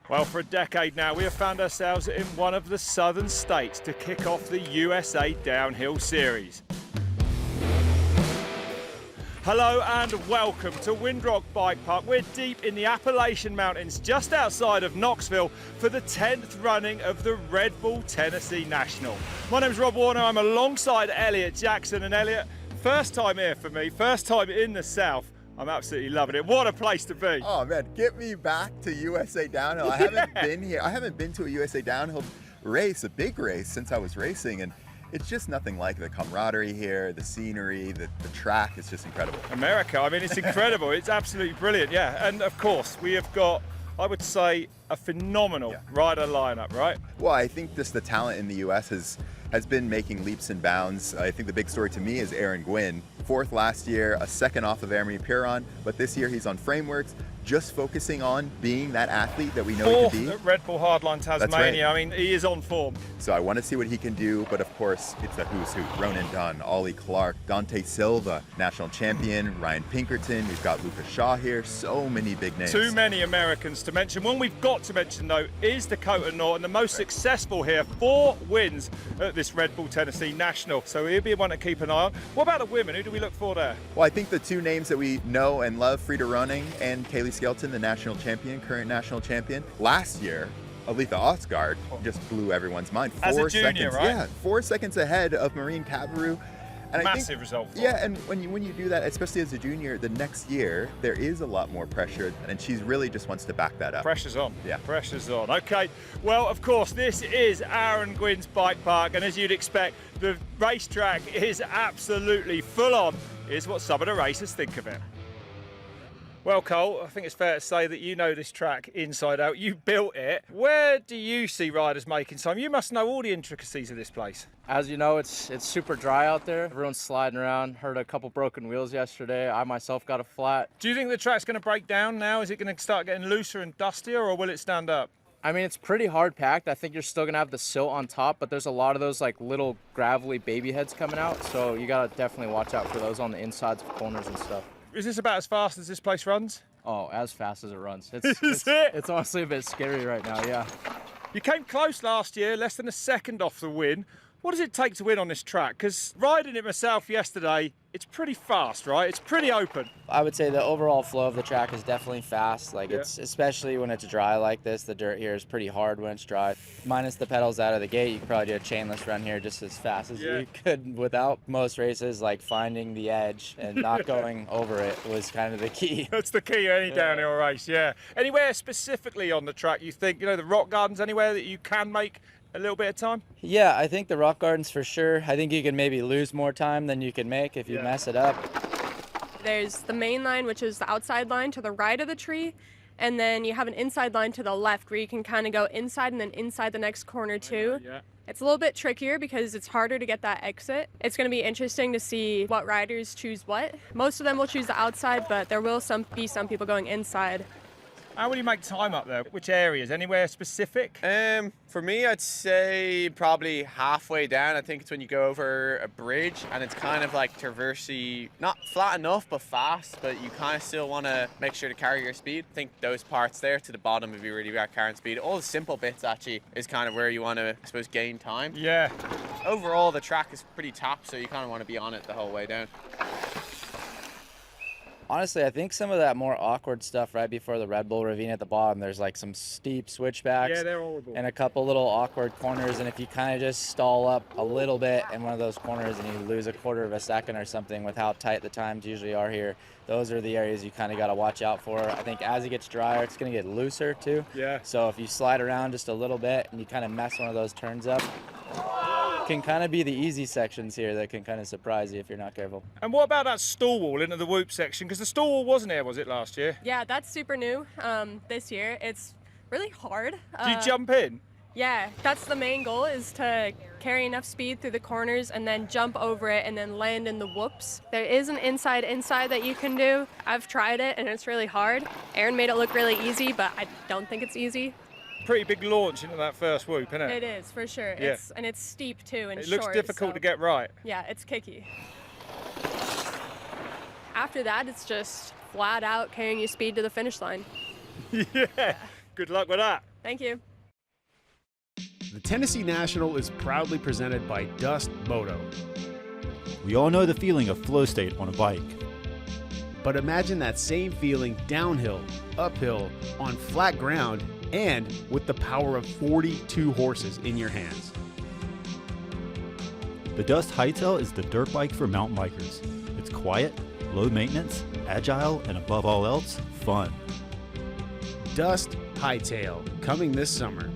Well, for a decade now, we have found ourselves in one of the southern states to kick off the USA Downhill Series. Hello and welcome to Windrock Bikepark. We're deep in the Appalachian Mountains, just outside of Knoxville, for the 10th running of the Red Bull Tennessee National. My name's Rob Warner, I'm alongside Elliot Jackson. And Elliot, first time here for me, first time in the South. I'm absolutely loving it. What a place to be. Oh man, get me back to USA Downhill. I haven't been here. I haven't been to a USA Downhill race, a big race, since I was racing, and it's just nothing like the camaraderie here, the scenery, the track. It's just incredible. America, I mean, it's incredible. It's absolutely brilliant, yeah. And of course, we have got, I would say, a phenomenal rider lineup, right? Well, I think just the talent in the US has been making leaps and bounds. I think the big story to me is Gwin. 4th last year, a second off of Jeremy Piron, but this year he's on frameworks, just focusing on being that athlete that we know he can be. At Red Bull Hardline Tasmania, right. I mean, he is on form. So I want to see what he can do, but of course, it's the who's who. Ronan Dunn, Ollie Clark, Dante Silva, national champion, Ryan Pinkerton, we've got Luca Shaw here, so many big names. Too many Americans to mention. One we've got to mention, though, is Dakota Norton, the most successful here, 4 wins at this Red Bull Tennessee National. So he'll be one to keep an eye on. What about the women? Who do we look for there? Well, I think the 2 names that we know and love, Frida Running and Kailey Skelton, the national champion, current national champion. Last year, Aletha Ostgaard just blew everyone's mind. As a 4 junior, seconds, right? Yeah, 4 seconds ahead of Marine Cabarrou. And Massive result. Yeah, and when you do that, especially as a junior, the next year there is a lot more pressure, and she really just wants to back that up. Pressure's on. Yeah, pressure's on. Okay. Well, of course, this is Aaron Gwin's bike park, and as you'd expect, the racetrack is absolutely full on. Is what some of the racers think of it. Well, Cole, I think it's fair to say that you know this track inside out. You built it. Where do you see riders making time? You must know all the intricacies of this place. As you know, it's super dry out there. Everyone's sliding around. Heard a couple broken wheels yesterday. I myself got a flat. Do you think the track's going to break down now? Is it going to start getting looser and dustier, or will it stand up? I mean, it's pretty hard packed. I think you're still gonna have the silt on top, but there's a lot of those like little gravelly baby heads coming out. So you gotta definitely watch out for those on the insides of corners and stuff. Is this about as fast as this place runs? Oh, as fast as it runs. It's honestly a bit scary right now, yeah. You came close last year, less than a second off the win. What does it take to win on this track? Because riding it myself yesterday, it's pretty fast, right? It's pretty open. I would say the overall flow of the track is definitely fast. It's especially when it's dry like this. The dirt here is pretty hard when it's dry. Minus the pedals out of the gate, you could probably do a chainless run here just as fast as you could without. Most races, like finding the edge and not going over it was kind of the key. That's the key of any downhill race, yeah. Anywhere specifically on the track you think, the rock gardens, anywhere that you can make a little bit of time? Yeah, I think the rock gardens for sure. I think you can maybe lose more time than you can make if you mess it up. There's the main line, which is the outside line to the right of the tree, and then you have an inside line to the left where you can kind of go inside and then inside the next corner too. Yeah. It's a little bit trickier because it's harder to get that exit. It's going to be interesting to see what riders choose what. Most of them will choose the outside, but there will be some people going inside. How will you make time up there? Which areas? Anywhere specific? For me, I'd say probably halfway down. I think it's when you go over a bridge and it's kind of like traversey, not flat enough, but fast, but you kind of still want to make sure to carry your speed. I think those parts there to the bottom would be really about carrying speed. All the simple bits actually is kind of where you want to, I suppose, gain time. Yeah. Overall, the track is pretty tough, so you kind of want to be on it the whole way down. Honestly, I think some of that more awkward stuff right before the Red Bull ravine at the bottom, there's like some steep switchbacks. Yeah, they're horrible. And a couple little awkward corners, and if you kind of just stall up a little bit in one of those corners and you lose a quarter of a second or something with how tight the times usually are here, those are the areas you kind of got to watch out for. I think as it gets drier, it's going to get looser too. Yeah. So if you slide around just a little bit and you kind of mess one of those turns up, can kind of be the easy sections here that can kind of surprise you if you're not careful. And what about that stall wall into the whoop section? Because the stall wall wasn't here, was it, last year? Yeah, that's super new this year. It's really hard. Do you jump in? Yeah, that's the main goal, is to carry enough speed through the corners and then jump over it and then land in the whoops. There is an inside that you can do. I've tried it and it's really hard. Aaron made it look really easy, but I don't think it's easy. Pretty big launch into that first whoop, isn't it? It is, for sure. Yeah. And it's steep too and it short. Looks difficult so to get right. Yeah, it's kicky. After that, it's just flat out carrying your speed to the finish line. Yeah, good luck with that. Thank you. The Tennessee National is proudly presented by Dust Moto. We all know the feeling of flow state on a bike. But imagine that same feeling downhill, uphill, on flat ground, and with the power of 42 horses in your hands. The Dust Hightail is the dirt bike for mountain bikers. It's quiet, low maintenance, agile, and above all else, fun. Dust Hightail, coming this summer.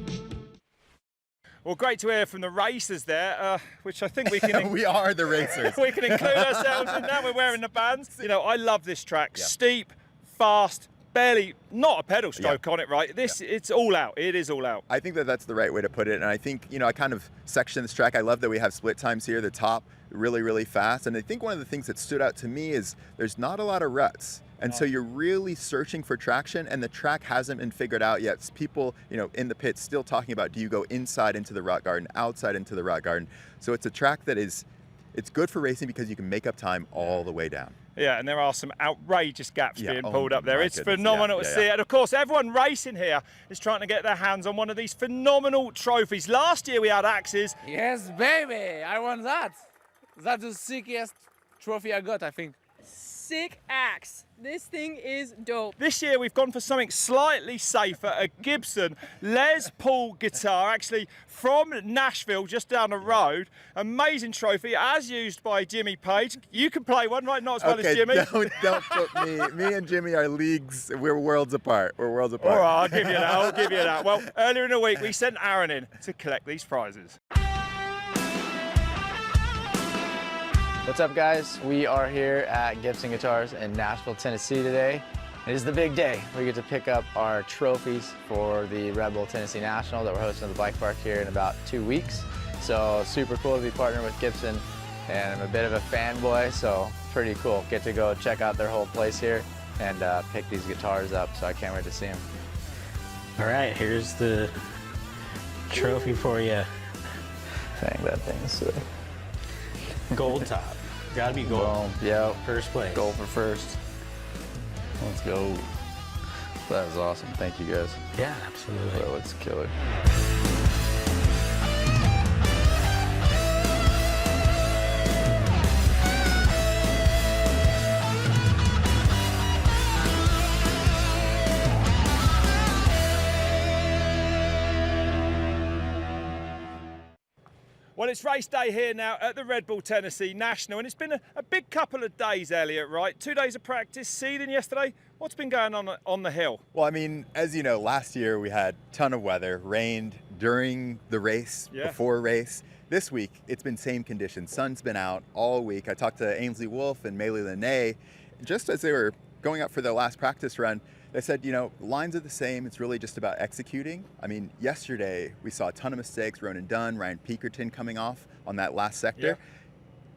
Well, great to hear from the racers there, which I think we can... We are the racers. We can include ourselves in that. We're wearing the bands. You know, I love this track. Yeah. Steep, fast, barely, not a pedal stroke on it, right? It's all out. It is all out. I think that that's the right way to put it. And I think, you know, I kind of section this track. I love that we have split times here. The top really, really fast. And I think one of the things that stood out to me is there's not a lot of ruts. And so you're really searching for traction, and the track hasn't been figured out yet. It's people, you know, in the pits still talking about, do you go inside into the rock garden, outside into the rock garden? So it's a track that it's good for racing because you can make up time all the way down. Yeah, and there are some outrageous gaps being pulled up there. my It's goodness. phenomenal to Yeah. see. And of course, everyone racing here is trying to get their hands on one of these phenomenal trophies. Last year we had axes. Yes, baby, I won that. That's the sickest trophy I got, I think. Sick axe. This thing is dope. This year we've gone for something slightly safer, a Gibson Les Paul guitar, actually from Nashville, just down the road. Amazing trophy, as used by Jimmy Page. You can play one, right? Not as well as Jimmy. Don't put me and Jimmy are leagues, we're worlds apart. We're worlds apart. All right, I'll give you that, I'll give you that. Well, earlier in the week we sent Aaron in to collect these prizes. What's up, guys? We are here at Gibson Guitars in Nashville, Tennessee today. It is the big day. We get to pick up our trophies for the Red Bull Tennessee National that we're hosting at the bike park here in about 2 weeks. So super cool to be partnering with Gibson, and I'm a bit of a fanboy, so pretty cool. Get to go check out their whole place here and pick these guitars up, so I can't wait to see them. All right, here's the trophy for you. Dang, that thing's sick. Gold top. Gotta be gold. Boom. Yep. First place. Gold for first. Let's go. That was awesome. Thank you, guys. Yeah, absolutely. That looks killer. Well, it's race day here now at the Red Bull Tennessee National, and it's been a big couple of days, Elliot, right? 2 days of practice, seeding yesterday. What's been going on the hill? Well, I mean, as you know, last year we had a ton of weather, rained during the race, before race. This week, it's been same conditions. Sun's been out all week. I talked to Ainsley Wolf and Meili Lene just as they were going up for their last practice run. They said, you know, lines are the same. It's really just about executing. I mean, yesterday we saw a ton of mistakes. Ronan Dunn, Ryan Pinkerton coming off on that last sector.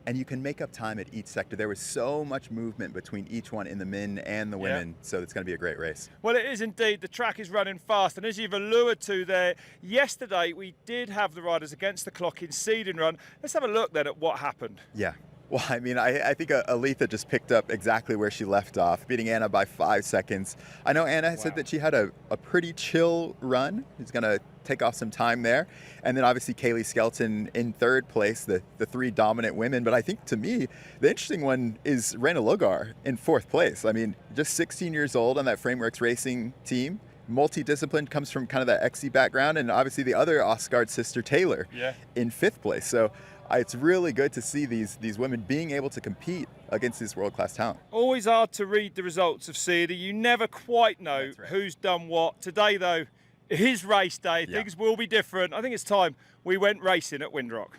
And you can make up time at each sector. There was so much movement between each one in the men and the women, so it's going to be a great race. Well, it is indeed. The track is running fast, and as you've alluded to there, yesterday we did have the riders against the clock in seeding run. Let's have a look then at what happened. Yeah. Well, I mean, I think Aletha just picked up exactly where she left off, beating Anna by 5 seconds. I know Anna said that she had a pretty chill run. She's going to take off some time there. And then obviously Kailey Skelton in third place, the three dominant women. But I think to me, the interesting one is Raina Logar in fourth place. I mean, just 16 years old on that Frameworks Racing team. Multidisciplined, comes from kind of that XC background. And obviously the other Ostgaard sister, Taylor, in fifth place. So it's really good to see these women being able to compete against this world-class talent. Always hard to read the results of seeding. You never quite know who's done what. Today, though, it is race day. Things will be different. I think it's time we went racing at Windrock.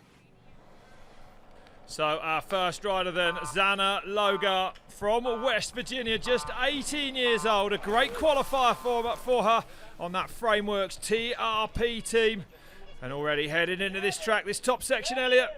So our first rider then, Zanna Logan from West Virginia, just 18 years old. A great qualifier for her on that Frameworks TRP team. And already heading into this track, this top section, Elliot,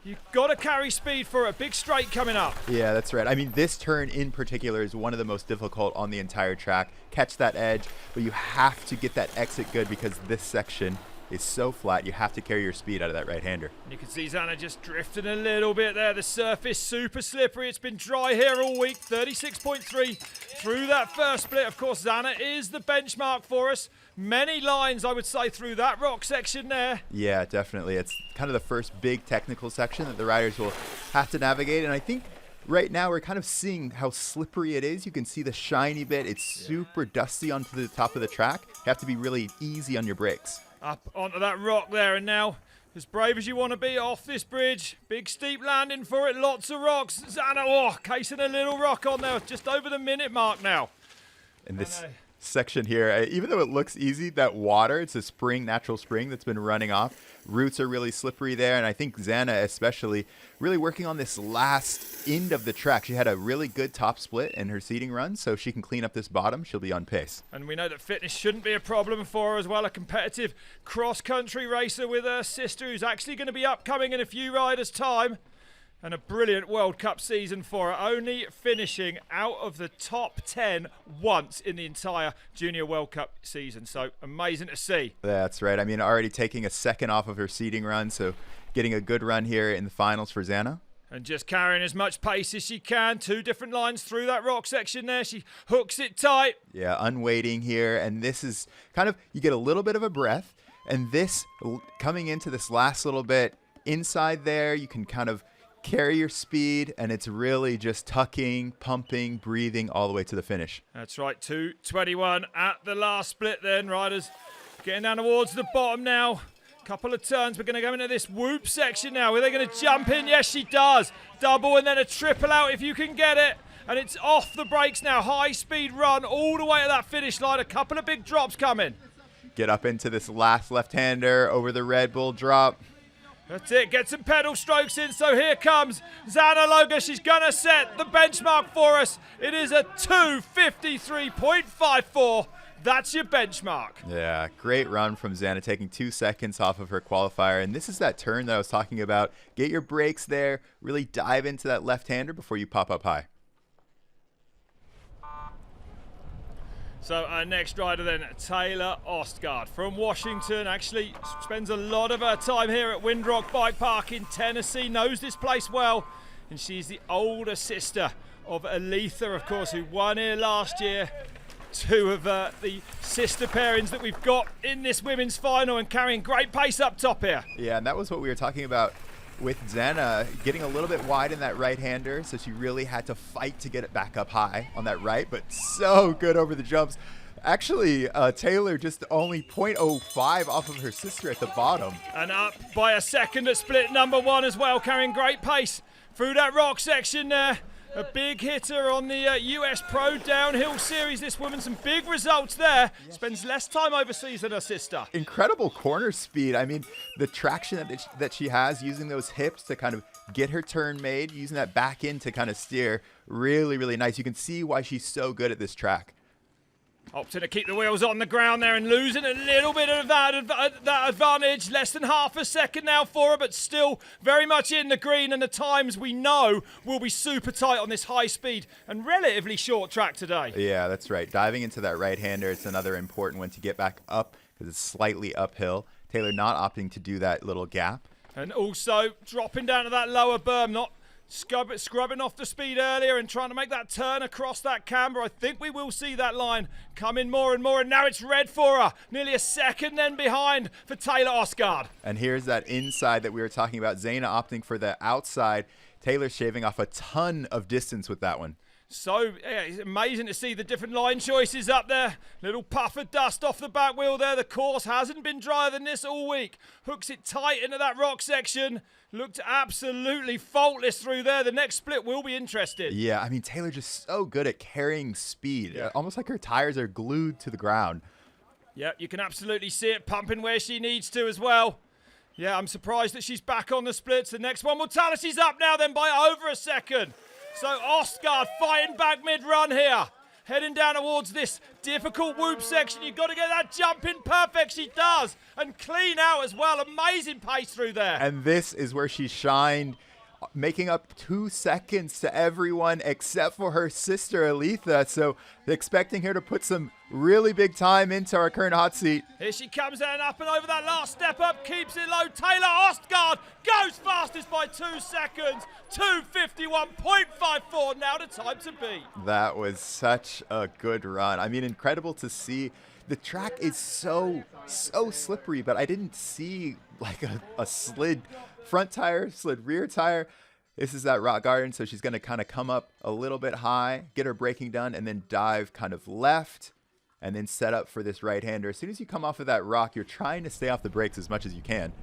you've got to carry speed for a big straight coming up. Yeah, that's right. I mean, this turn in particular is one of the most difficult on the entire track. Catch that edge, but you have to get that exit good because this section is so flat. You have to carry your speed out of that right-hander. You can see Zanna just drifting a little bit there. The surface super slippery. It's been dry here all week. 36.3 through that first split. Of course, Zanna is the benchmark for us. Many lines, I would say, through that rock section there. Yeah, definitely. It's kind of the first big technical section that the riders will have to navigate. And I think right now we're kind of seeing how slippery it is. You can see the shiny bit. It's super dusty onto the top of the track. You have to be really easy on your brakes. Up onto that rock there, and now as brave as you want to be off this bridge. Big steep landing for it, lots of rocks. Zanna, casing a little rock on there, just over the minute mark now. And this section here, even though it looks easy, that water, it's a spring, natural spring that's been running off. Roots are really slippery there, and I think Zanna especially really working on this last end of the track. She had a really good top split in her seeding run, so if she can clean up this bottom, she'll be on pace. And we know that fitness shouldn't be a problem for her as well, a competitive cross-country racer with her sister who's actually going to be upcoming in a few riders' time. And a brilliant World Cup season for her, only finishing out of the top 10 once in the entire Junior World Cup season. So amazing to see. That's right. I mean, already taking a second off of her seeding run, so getting a good run here in the finals for Zanna. And just carrying as much pace as she can. 2 different lines through that rock section there. She hooks it tight. Yeah, unweighting here. And this is kind of, you get a little bit of a breath. And this, coming into this last little bit, inside there, you can kind of carry your speed, and it's really just tucking, pumping, breathing all the way to the finish. That's right, 2:21 at the last split then. Riders getting down towards the bottom now. Couple of turns. We're going to go into this whoop section now. Are they going to jump in? Yes, she does. Double and then a triple out if you can get it. And it's off the brakes now. High speed run all the way to that finish line. A couple of big drops coming. Get up into this last left-hander over the Red Bull drop. That's it, get some pedal strokes in, so here comes Zanna Logan. She's going to set the benchmark for us. It is a 2:53.54. That's your benchmark. Yeah, great run from Zanna, taking 2 seconds off of her qualifier. And this is that turn that I was talking about. Get your brakes there, really dive into that left-hander before you pop up high. So our next rider then, Aletha Ostgaard from Washington, actually spends a lot of her time here at Windrock Bikepark in Tennessee, knows this place well, and she's the older sister of Aletha, of course, who won here last year. 2 of the sister pairings that we've got in this women's final and carrying great pace up top here. Yeah, and that was what we were talking about with Zanna, getting a little bit wide in that right-hander, so she really had to fight to get it back up high on that right, but so good over the jumps. Actually, Taylor just only 0.05 off of her sister at the bottom. And up by a second at split number 1 as well, carrying great pace through that rock section there. A big hitter on the US Pro Downhill Series. This woman, some big results there. Spends less time overseas than her sister. Incredible corner speed. I mean, the traction that she has, using those hips to kind of get her turn made, using that back end to kind of steer. Really, really nice. You can see why she's so good at this track. Opting to keep the wheels on the ground there and losing a little bit of that advantage. Less than half a second now for her, but still very much in the green. And the times we know will be super tight on this high speed and relatively short track today. Yeah, that's right. Diving into that right-hander, it's another important one to get back up because it's slightly uphill. Taylor not opting to do that little gap. And also dropping down to that lower berm, not scrubbing off the speed earlier and trying to make that turn across that camber. I think we will see that line come in more and more, and now it's red for her. Nearly a second then behind for Aletha Ostgaard. And here's that inside that we were talking about. Zanna opting for the outside. Taylor shaving off a ton of distance with that one. So yeah, it's amazing to see the different line choices up there. Little puff of dust off the back wheel there. The course hasn't been drier than this all week. Hooks it tight into that rock section. Looked absolutely faultless through there. The next split will be interesting. Yeah, I mean, Taylor just so good at carrying speed. Yeah. Almost like her tires are glued to the ground. Yeah, you can absolutely see it pumping where she needs to as well. Yeah, I'm surprised that she's back on the splits. The next one will tell us she's up now then by over a second. So Ostgaard fighting back mid-run here. Heading down towards this difficult whoop section. You've got to get that jump in perfect. She does. And clean out as well. Amazing pace through there. And this is where she shined, making up 2 seconds to everyone except for her sister, Aletha. So expecting her to put some really big time into our current hot seat. Here she comes then up and over that last step up. Keeps it low. Aletha Ostgaard goes fastest by 2 seconds. 2:51.54 now the time to beat. That was such a good run. I mean, incredible to see The track is so slippery, but I didn't see like a slid front tire, slid rear tire. This is that rock garden, so she's going to kind of come up a little bit high, get her braking done, and then dive kind of left, and then set up for this right-hander. As soon as you come off of that rock, you're trying to stay off the brakes as much as you can.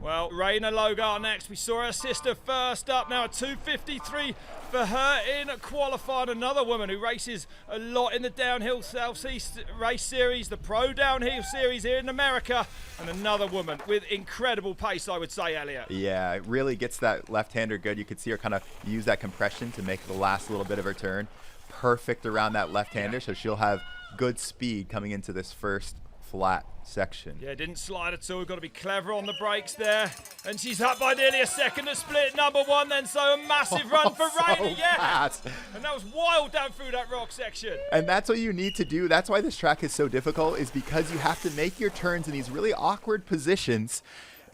Well, Raina Logar next. We saw her sister first up. Now a 2:53 for her in qualifying. Another woman who races a lot in the downhill Southeast race series, the pro downhill series here in America. And another woman with incredible pace, I would say, Elliot. Yeah, it really gets that left-hander good. You could see her kind of use that compression to make the last little bit of her turn. Perfect around that left-hander, so she'll have good speed coming into this first flat section. Yeah, didn't slide at all. Got to be clever on the brakes there. And she's up by nearly a second at split number one then, so a massive run for Raina, yeah. Fast. And that was wild down through that rock section. And that's what you need to do. That's why this track is so difficult, is because you have to make your turns in these really awkward positions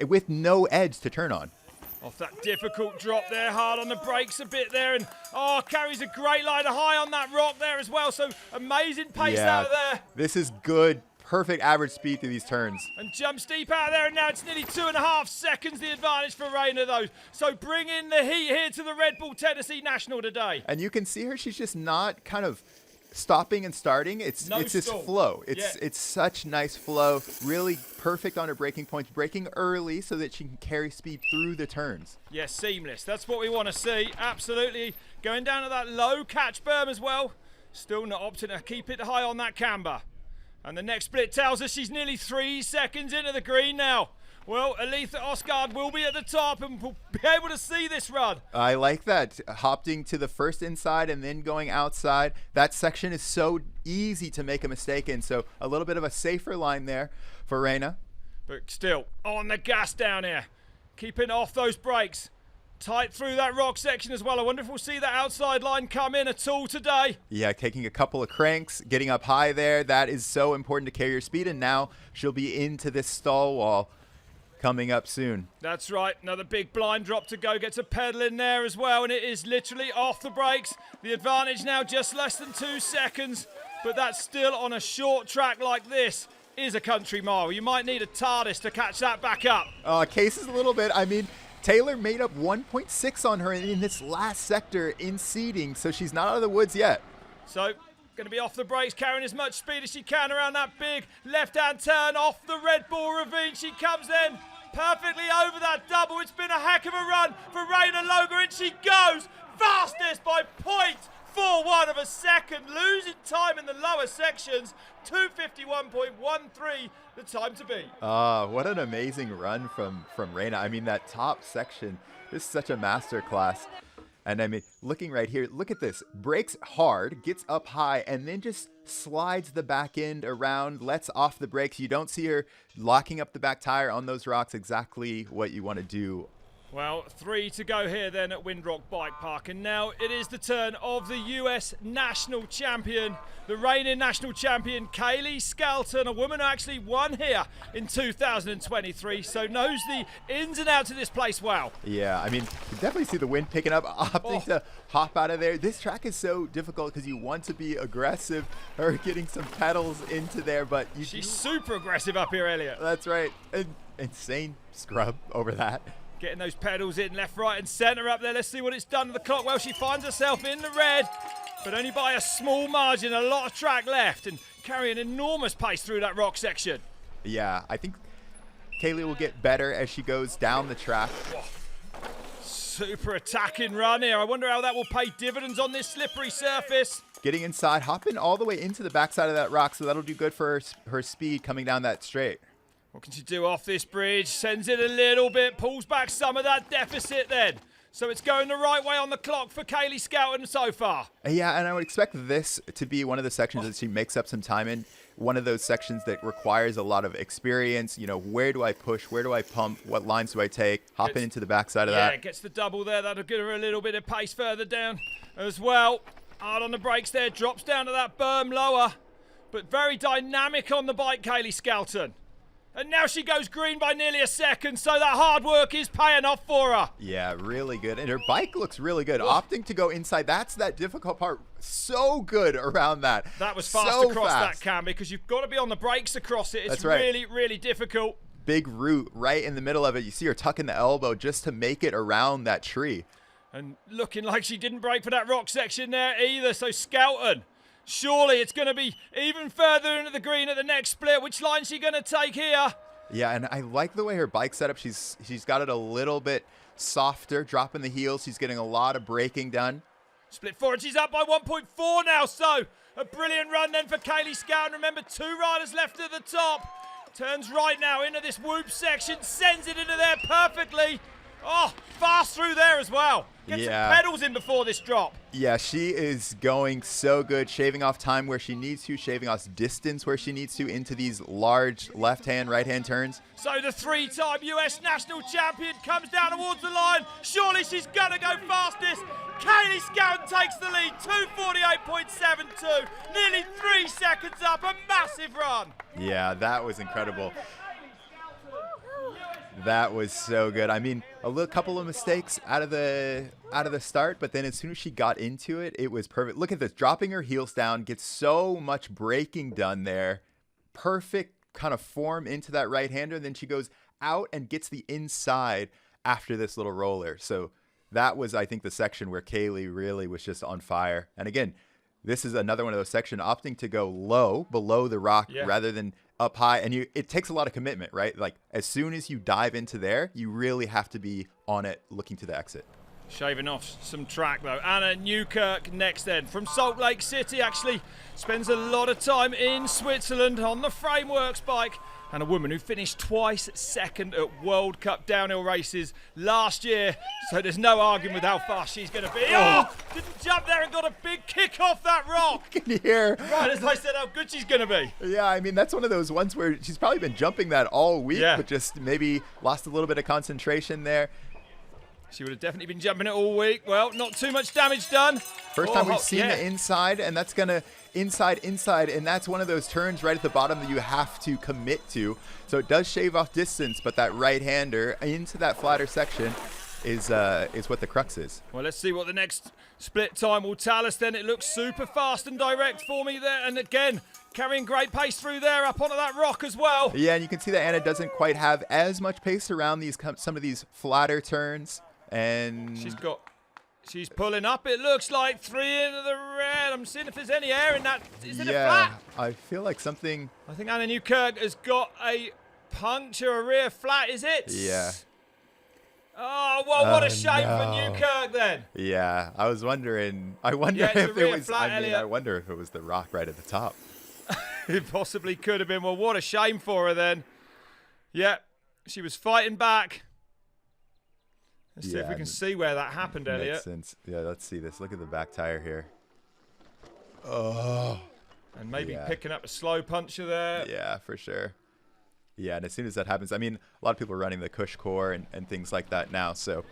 with no edge to turn on. Off that difficult drop there, hard on the brakes a bit there, and carries a great line high on that rock there as well, so amazing pace out there. This is good. Perfect average speed through these turns. And jump steep out there, and now it's nearly 2.5 seconds the advantage for Raina, though. So bring in the heat here to the Red Bull Tennessee National today. And you can see her, she's just not kind of stopping and starting. It's this flow. It's such nice flow. Really perfect on her braking points, braking early so that she can carry speed through the turns. Yeah, seamless. That's what we want to see. Absolutely. Going down to that low catch berm as well. Still not opting to keep it high on that camber. And the next split tells us she's nearly 3 seconds into the green now. Well, Aletha Ostgaard will be at the top and will be able to see this run. I like that. Hopping to the first inside and then going outside. That section is so easy to make a mistake in. So a little bit of a safer line there for Raina. But still, on the gas down here. Keeping off those brakes. Tight through that rock section as well. I wonder if we'll see that outside line come in at all today. Yeah, taking a couple of cranks, getting up high there. That is so important to carry your speed. And now she'll be into this stall wall coming up soon. That's right. Another big blind drop to go. Gets a pedal in there as well. And it is literally off the brakes. The advantage now just less than 2 seconds. But that's still on a short track like this. Is a country mile. You might need a TARDIS to catch that back up. Cases a little bit. I mean, Taylor made up 1.6 on her in this last sector in seeding, so she's not out of the woods yet. So, going to be off the brakes, carrying as much speed as she can around that big left-hand turn off the Red Bull ravine. She comes in perfectly over that double. It's been a heck of a run for Raina Logar, and she goes fastest by 0.41 of a second, losing time in the lower sections. 2:51.13 the time to beat. What an amazing run from Raina. I mean, that top section, this is such a master class. And I mean, looking right here, look at this. Brakes hard, gets up high, and then just slides the back end around, lets off the brakes. You don't see her locking up the back tire on those rocks, exactly what you want to do. Well, 3 to go here then at Windrock Bikepark, and now it is the turn of the US National Champion, the reigning National Champion, Kailey Skelton, a woman who actually won here in 2023, so knows the ins and outs of this place well. Yeah, I mean, you definitely see the wind picking up, opting to hop out of there. This track is so difficult because you want to be aggressive or getting some pedals into there, but she's super aggressive up here, Elliot. That's right. Insane scrub over that. Getting those pedals in left, right and centre up there. Let's see what it's done to the clock. Well, she finds herself in the red, but only by a small margin. A lot of track left and carrying enormous pace through that rock section. Yeah, I think Kailey will get better as she goes down the track. Whoa. Super attacking run here. I wonder how that will pay dividends on this slippery surface. Getting inside, hopping all the way into the backside of that rock, so that'll do good for her speed coming down that straight. What can she do off this bridge? Sends it a little bit, pulls back some of that deficit then. So it's going the right way on the clock for Kailey Skelton so far. Yeah, and I would expect this to be one of the sections that she makes up some time in. One of those sections that requires a lot of experience. You know, where do I push? Where do I pump? What lines do I take? Hopping into the backside of that. Yeah, gets the double there. That'll give her a little bit of pace further down as well. Hard on the brakes there. Drops down to that berm lower. But very dynamic on the bike, Kailey Skelton. And now she goes green by nearly a second, so that hard work is paying off for her. Yeah, really good. And her bike looks really good. Opting to go inside, that's that difficult part. So good around that. That was fast across that cam, because you've got to be on the brakes across it. It's really, really difficult. Big root right in the middle of it. You see her tucking the elbow just to make it around that tree. And looking like she didn't brake for that rock section there either, so Skelton. Surely it's going to be even further into the green at the next split. Which line is she going to take here? Yeah, and I like the way her bike setup. She's got it a little bit softer, dropping the heels. She's getting a lot of braking done. Split forward, she's up by 1.4 now, so a brilliant run then for Kailey Skelton. Remember, 2 riders left at the top. Turns right now into this whoop section, sends it into there perfectly. Oh, fast through there as well. Get some pedals in before this drop. Yeah, she is going so good, shaving off time where she needs to, shaving off distance where she needs to into these large left-hand, right-hand turns. So the 3-time US national champion comes down towards the line. Surely she's going to go fastest. Kailey Skelton takes the lead, 2:48.72, nearly 3 seconds up, a massive run. Yeah, that was incredible. That was so good. I mean, couple of mistakes out of the start, but then as soon as she got into it, it was perfect. Look at this, dropping her heels down, gets so much braking done there. Perfect kind of form into that right-hander, and then she goes out and gets the inside after this little roller. So that was, I think, the section where Kailey really was just on fire. And again, this is another one of those sections, opting to go low, below the rock, rather than up high. And it takes a lot of commitment, right? Like, as soon as you dive into there, you really have to be on it, looking to the exit. Shaving off some track, though. Anna Newkirk next then. From Salt Lake City, actually spends a lot of time in Switzerland on the Frameworks bike. And a woman who finished twice second at World Cup downhill races last year. So there's no arguing with how fast she's going to be. Oh, didn't jump there and got a big kick off that rock. Can you hear? Right, as I said, how good she's going to be. Yeah, I mean, that's one of those ones where she's probably been jumping that all week, but just maybe lost a little bit of concentration there. She would have definitely been jumping it all week. Well, not too much damage done. First time we've seen the inside, and that's going to inside, and that's one of those turns right at the bottom that you have to commit to. So it does shave off distance, but that right-hander into that flatter section is what the crux is. Well, let's see what the next split time will tell us then. It looks super fast and direct for me there. And again, carrying great pace through there up onto that rock as well. Yeah, and you can see that Anna doesn't quite have as much pace around some of these flatter turns. And she's pulling up. It looks like 3 into the red. I'm seeing if there's any air in that. Is it a flat? I feel like something. I think Anna Newkirk has got a puncture, a rear flat. Is it? Yeah. Oh, well, what a shame for Newkirk then. Yeah, I was wondering. I wonder if it was. I wonder if it was the rock right at the top. It possibly could have been. Well, what a shame for her then. Yeah, she was fighting back. Let's see if we can see where that happened, Elliot. Makes sense. Yeah, let's see this. Look at the back tire here. Oh. And maybe picking up a slow puncher there. Yeah, for sure. Yeah, and as soon as that happens, I mean, a lot of people are running the Cush core and things like that now, so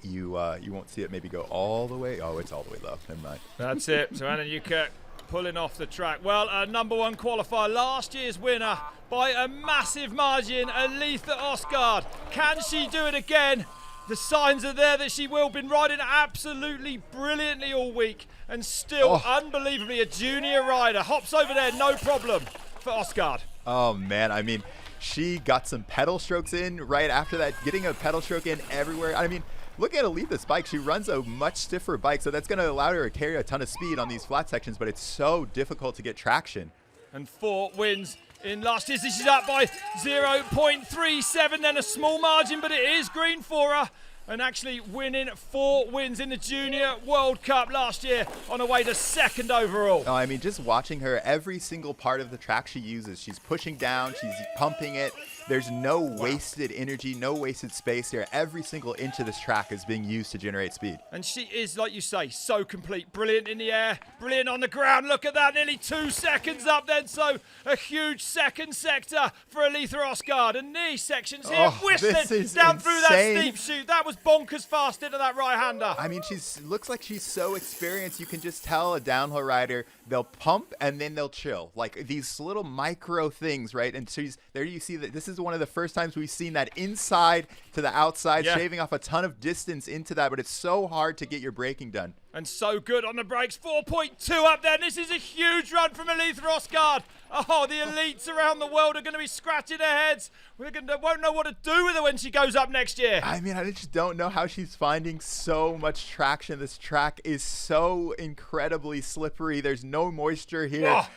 you won't see it maybe go all the way. Oh, it's all the way low. Never mind. That's it. So Anna Newkirk pulling off the track. Well, a #1 qualifier, last year's winner by a massive margin, Aletha Ostgaard. Can she do it again? The signs are there that she will. Been riding absolutely brilliantly all week and still unbelievably a junior rider. Hops over there, no problem for Ostgaard. Oh, man. I mean, she got some pedal strokes in right after that, getting a pedal stroke in everywhere. I mean, look at Aletha's bike. She runs a much stiffer bike, so that's going to allow her to carry a ton of speed on these flat sections, but it's so difficult to get traction. And 4 wins in last year's. She's up by 0.37, then a small margin, but it is green for her. And actually winning 4 wins in the Junior World Cup last year on her way to 2nd overall. Oh, I mean, just watching her, every single part of the track she uses, she's pushing down, she's pumping it. There's no wasted energy, no wasted space here. Every single inch of this track is being used to generate speed. And she is, like you say, so complete. Brilliant in the air, brilliant on the ground. Look at that, nearly 2 seconds up then. So a huge second sector for Aletha Ostgaard. And these sections here, whistling down through that steep chute. That was was bonkers fast into that right-hander. I mean, looks like she's so experienced. You can just tell a downhill rider, they'll pump and then they'll chill. Like these little micro things, right? And there you see that this is one of the first times we've seen that inside to the outside, shaving off a ton of distance into that, but it's so hard to get your braking done. And so good on the brakes, 4.2 up there. This is a huge run from Aletha Ostgaard. Oh, the elites around the world are going to be scratching their heads. Won't know what to do with her when she goes up next year. I mean, I just don't know how she's finding so much traction. This track is so incredibly slippery. There's no moisture here. Oh,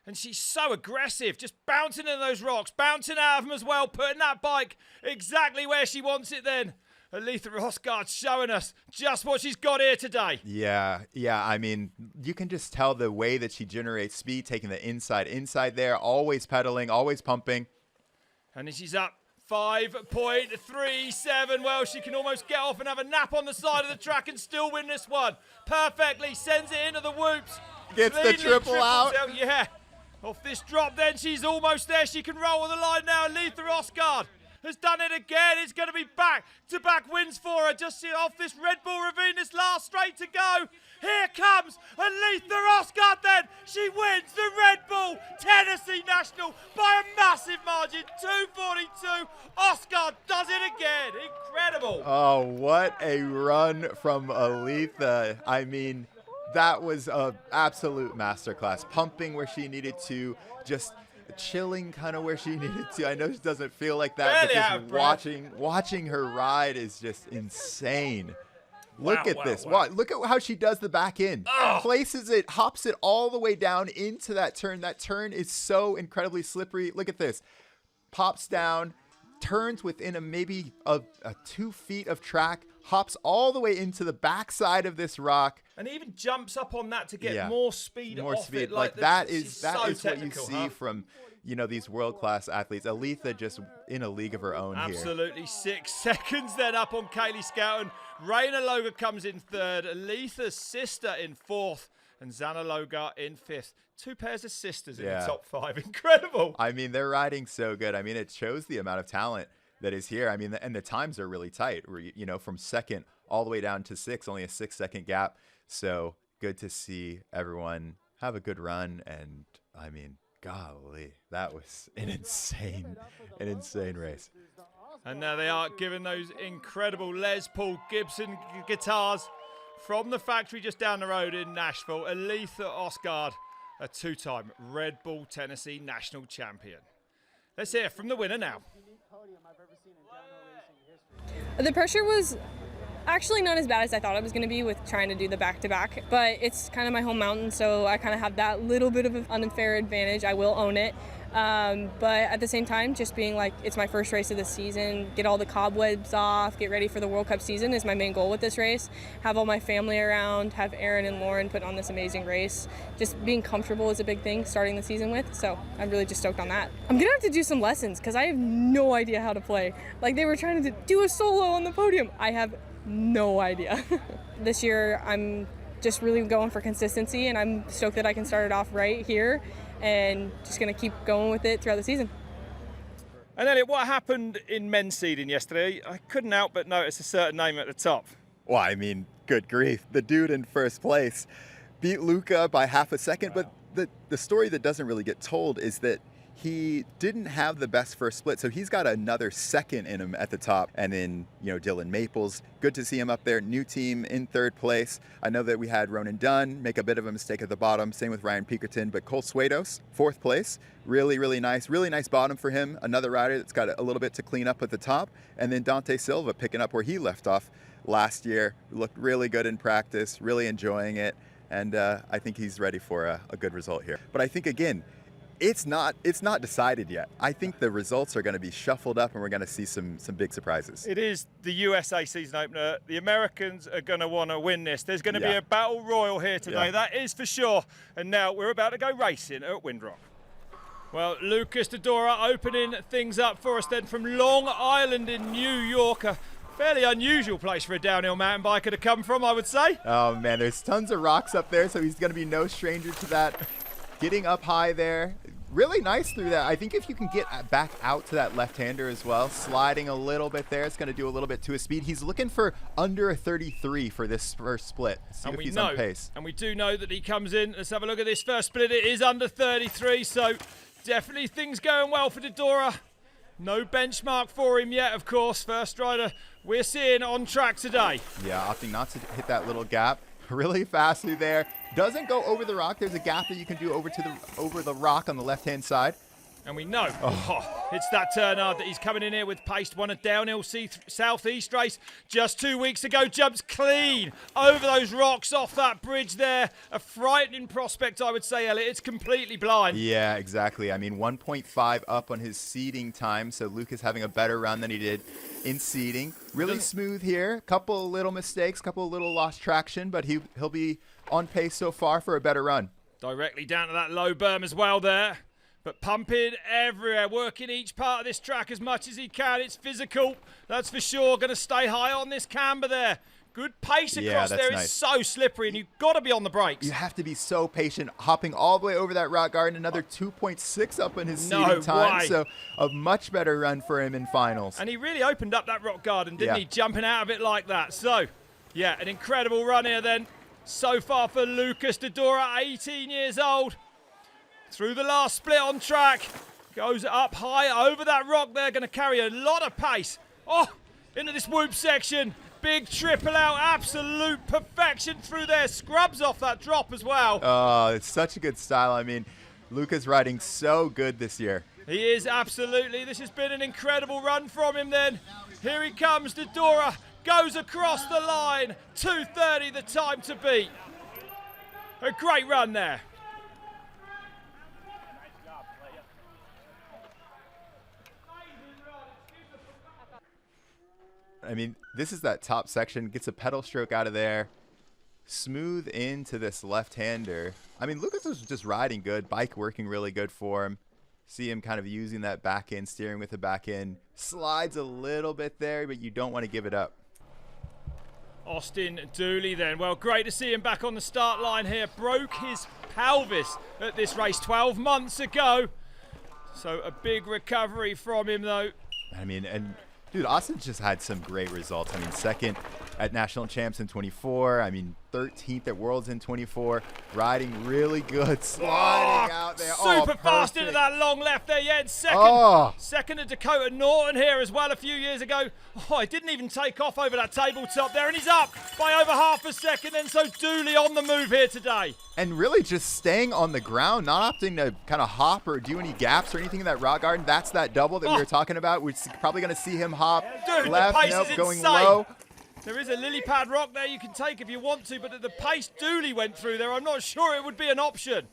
and she's so aggressive, just bouncing into those rocks, bouncing out of them as well, putting that bike exactly where she wants it then. Aletha Ostgaard showing us just what she's got here today. Yeah. I mean, you can just tell the way that she generates speed, taking the inside there, always pedaling, always pumping. And then she's up 5.37. Well, she can almost get off and have a nap on the side of the track and still win this one. Perfectly, sends it into the whoops. Gets the triple out. Yeah. Off this drop then, she's almost there. She can roll the line now. Aletha Ostgaard has done it again. It's going to be back-to-back wins for her. Just off this Red Bull ravine, this last straight to go. Here comes Aletha Ostgaard then. She wins the Red Bull Tennessee National by a massive margin, 2:42. Ostgaard does it again. Incredible. Oh, what a run from Aletha. I mean, that was an absolute masterclass. Pumping where she needed to, just chilling kind of where she needed to. I know she doesn't feel like that, but just watching her ride is just insane. Look at this. Wow. Look at how she does the back end. Places it, hops it all the way down into that turn. That turn is so incredibly slippery. Look at this. Pops down, turns within maybe a 2 feet of track, hops all the way into the backside of this rock. And even jumps up on that to get more speed off it. Like that is what you see from, these world-class athletes. Aletha just in a league of her own here. Absolutely. 6 seconds then up on Kailey Skelton. Raina Logar comes in third. Aletha's sister in fourth. And Zanna Logan in fifth. 2 pairs of sisters in the top 5. Incredible. I mean, they're riding so good. I mean, it shows the amount of talent that is here. I mean, and the times are really tight. From second all the way down to 6, only a 6-second gap. So good to see everyone have a good run. And I mean, golly, that was an insane race. And now they are giving those incredible Les Paul Gibson guitars from the factory just down the road in Nashville. Aletha Ostgaard, a 2-time Red Bull Tennessee national champion. Let's hear from the winner now. The pressure was actually not as bad as I thought it was going to be with trying to do the back-to-back, but it's kind of my home mountain, so I kind of have that little bit of an unfair advantage. I will own it. But at the same time, just being like, it's my first race of the season, get all the cobwebs off, get ready for the World Cup season is my main goal with this race. Have all my family around, have Aaron and Lauren put on this amazing race. Just being comfortable is a big thing starting the season with, so I'm really just stoked on that. I'm gonna have to do some lessons because I have no idea how to play. Like they were trying to do a solo on the podium. I have no idea. This year, I'm just really going for consistency, and I'm stoked that I can start it off right here and just going to keep going with it throughout the season. And Elliot, what happened in men's seeding yesterday? I couldn't help but notice a certain name at the top. Well, I mean, good grief. The dude in first place beat Luca by half a second, but the story that doesn't really get told is that he didn't have the best first split, so he's got another second in him at the top. And then, Dylan Maples, good to see him up there. New team in third place. I know that we had Ronan Dunn make a bit of a mistake at the bottom, same with Ryan Pinkerton, but Cole Suetos, fourth place. Really, really nice bottom for him. Another rider that's got a little bit to clean up at the top. And then Dante Silva picking up where he left off last year. Looked really good in practice, really enjoying it. And I think he's ready for a good result here. But I think, again, it's not decided yet. I think the results are going to be shuffled up and we're going to see some big surprises. It is the USA season opener. The Americans are going to want to win this. There's going to be a battle royal here today. That is for sure. And now we're about to go racing at Windrock. Well, Lucas DeDora opening things up for us then from Long Island in New York. A fairly unusual place for a downhill mountain biker to come from, I would say. Oh man, there's tons of rocks up there, so he's going to be no stranger to that. Getting up high there, really nice through that. I think if you can get back out to that left-hander as well, sliding a little bit there, it's going to do a little bit to his speed. He's looking for under a 33 for this first split. See if he's on pace. And we do know that he comes in. Let's have a look at this first split. It is under 33, so definitely things going well for DeDora. No benchmark for him yet, of course. First rider we're seeing on track today. Yeah, opting not to hit that little gap. Really fast through there. Doesn't go over the rock. There's a gap that you can do over the rock on the left-hand side. And we know it's that Turnard that he's coming in here with pace. Won a downhill southeast race just 2 weeks ago. Jumps clean over those rocks off that bridge there. A frightening prospect, I would say, Elliot. It's completely blind. Yeah, exactly. I mean, 1.5 up on his seeding time, so Luke is having a better run than he did in seeding. Really smooth here. Couple of little mistakes, couple of little lost traction, but he'll be on pace so far for a better run. Directly down to that low berm as well there. But pumping everywhere, working each part of this track as much as he can. It's physical, that's for sure. Going to stay high on this camber there. Good pace across there. Nice. It's so slippery, and you've got to be on the brakes. You have to be so patient, hopping all the way over that rock garden. Another 2.6 up in his seeding time, way. So a much better run for him in finals. And he really opened up that rock garden, didn't he? Jumping out of it like that. So, yeah, an incredible run here then. So far for Lucas DeDora, 18 years old. Through the last split on track. Goes up high over that rock there. Going to carry a lot of pace. Oh, into this whoop section. Big triple out. Absolute perfection through there. Scrubs off that drop as well. Oh, it's such a good style. I mean, Luca's riding so good this year. He is, absolutely. This has been an incredible run from him then. Here he comes, DeDora. Goes across the line. 2:30 the time to beat. A great run there. I mean, this is that top section. Gets a pedal stroke out of there. Smooth into this left-hander. I mean, Lucas was just riding good. Bike working really good for him. See him kind of using that back end, steering with the back end. Slides a little bit there, but you don't want to give it up. Austin Dooley then. Well, great to see him back on the start line here. Broke his pelvis at this race 12 months ago. So a big recovery from him, though. I mean, and dude, Austin's just had some great results. I mean, second at National Champs in 24. I mean, 13th at Worlds in 24. Riding really good. Sliding out there. Super fast into that long left there. Yeah, second. Second at Dakota Norton here as well a few years ago. Oh, he didn't even take off over that tabletop there. And he's up by over half a second. And so Dooley on the move here today. And really just staying on the ground, not opting to kind of hop or do any gaps or anything in that rock garden. That's that double that we were talking about. We're probably going to see him hop left, the pace nope, is going insane. low. There is a lily pad rock there you can take if you want to, but at the pace Dooley went through there, I'm not sure it would be an option.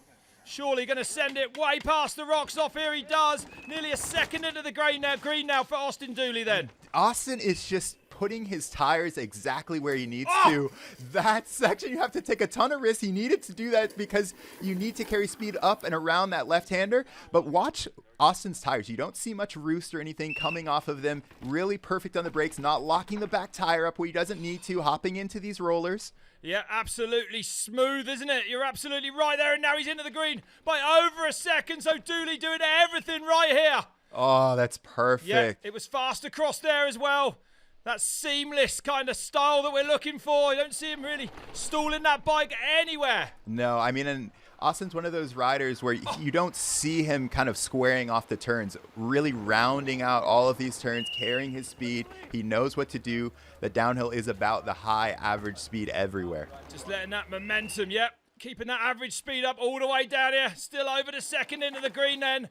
Surely going to send it way past the rocks off. Here he does. Nearly a second into the green now for Austin Dooley then. Austin is just putting his tires exactly where he needs to. That section, you have to take a ton of risks. He needed to do that because you need to carry speed up and around that left-hander. But watch Austin's tires. You don't see much roost or anything coming off of them. Really perfect on the brakes, not locking the back tire up where he doesn't need to, hopping into these rollers. Yeah, absolutely smooth, isn't it? You're absolutely right there, and now he's into the green by over a second, so Dooley doing everything right here. Oh, that's perfect. Yeah, it was fast across there as well. That seamless kind of style that we're looking for. You don't see him really stalling that bike anywhere. No, I mean, and Austin's one of those riders where you don't see him kind of squaring off the turns, really rounding out all of these turns, carrying his speed. He knows what to do. The downhill is about the high average speed everywhere. Just letting that momentum, yep. Keeping that average speed up all the way down here. Still over the second into the green then.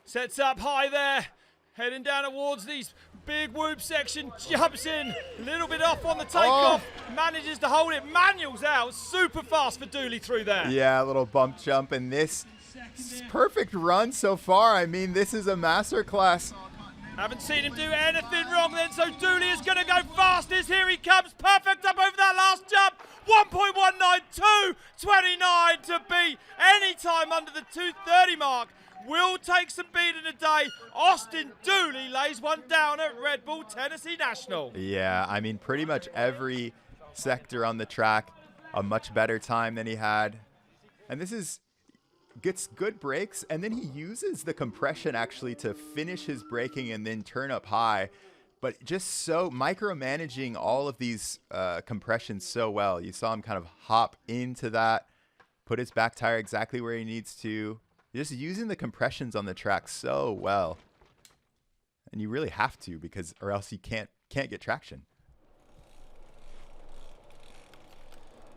Sets up high there. Heading down towards these big whoop section, jumps in, a little bit off on the takeoff, manages to hold it, manuals out, super fast for Dooley through there. Yeah, a little bump jump, and this perfect run so far. I mean, this is a masterclass. Haven't seen him do anything wrong then, so Dooley is going to go fastest. Here he comes, perfect up over that last jump. 1.192, 29 to beat. Any time under the 2:30 mark. Will take some beating today. Austin Dooley lays one down at Red Bull Tennessee National. Yeah, I mean, pretty much every sector on the track, a much better time than he had. And this is, gets good brakes, and then he uses the compression actually to finish his braking and then turn up high. But just so micromanaging all of these compressions so well. You saw him kind of hop into that, put his back tire exactly where he needs to. Just using the compressions on the track so well. And you really have to, because or else you can't get traction.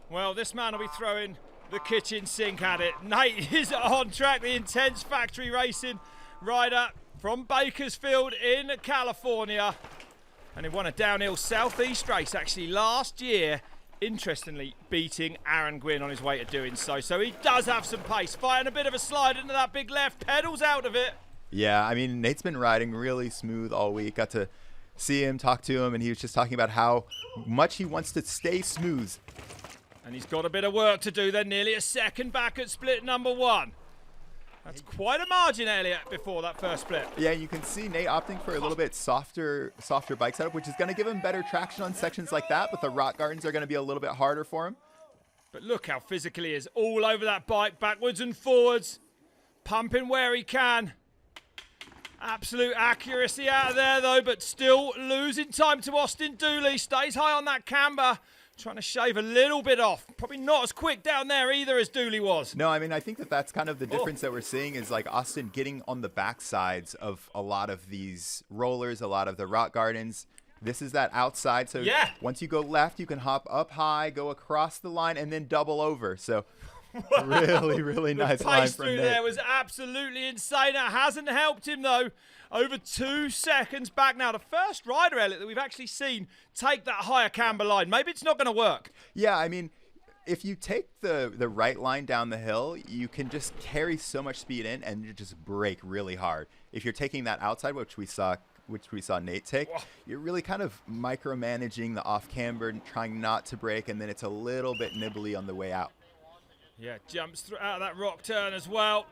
Well, this man will be throwing the kitchen sink at it. Nate is on track, the intense factory racing rider from Bakersfield in California. And he won a downhill southeast race actually last year, interestingly beating Aaron Gwin on his way to doing so. So he does have some pace, fighting a bit of a slide into that big left, pedals out of it. Yeah, I mean, Nate's been riding really smooth all week. Got to see him, talk to him, and he was just talking about how much he wants to stay smooth. And he's got a bit of work to do. They're nearly a second back at split number 1. That's quite a margin, Elliot, before that first split. Yeah, you can see Nate opting for a little bit softer bike setup, which is going to give him better traction on sections like that, but the rock gardens are going to be a little bit harder for him. But look how physical he is, all over that bike, backwards and forwards, pumping where he can. Absolute accuracy out of there, though, but still losing time to Austin Dooley. Stays high on that camber. Trying to shave a little bit off. Probably not as quick down there either as Dooley was. No, I mean, I think that's kind of the difference that we're seeing is like Austin getting on the back sides of a lot of these rollers, a lot of the rock gardens. This is that outside. So yeah. Once you go left, you can hop up high, go across the line, and then double over. So really, really nice line pace from through Nate. there was absolutely insane. It hasn't helped him, though. Over 2 seconds back now. The first rider, Elliot, that we've actually seen take that higher camber line. Maybe it's not going to work. Yeah, I mean, if you take the right line down the hill, you can just carry so much speed in and you just brake really hard. If you're taking that outside, which we saw Nate take, you're really kind of micromanaging the off camber and trying not to brake, and then it's a little bit nibbly on the way out. Yeah, jumps through out of that rock turn as well.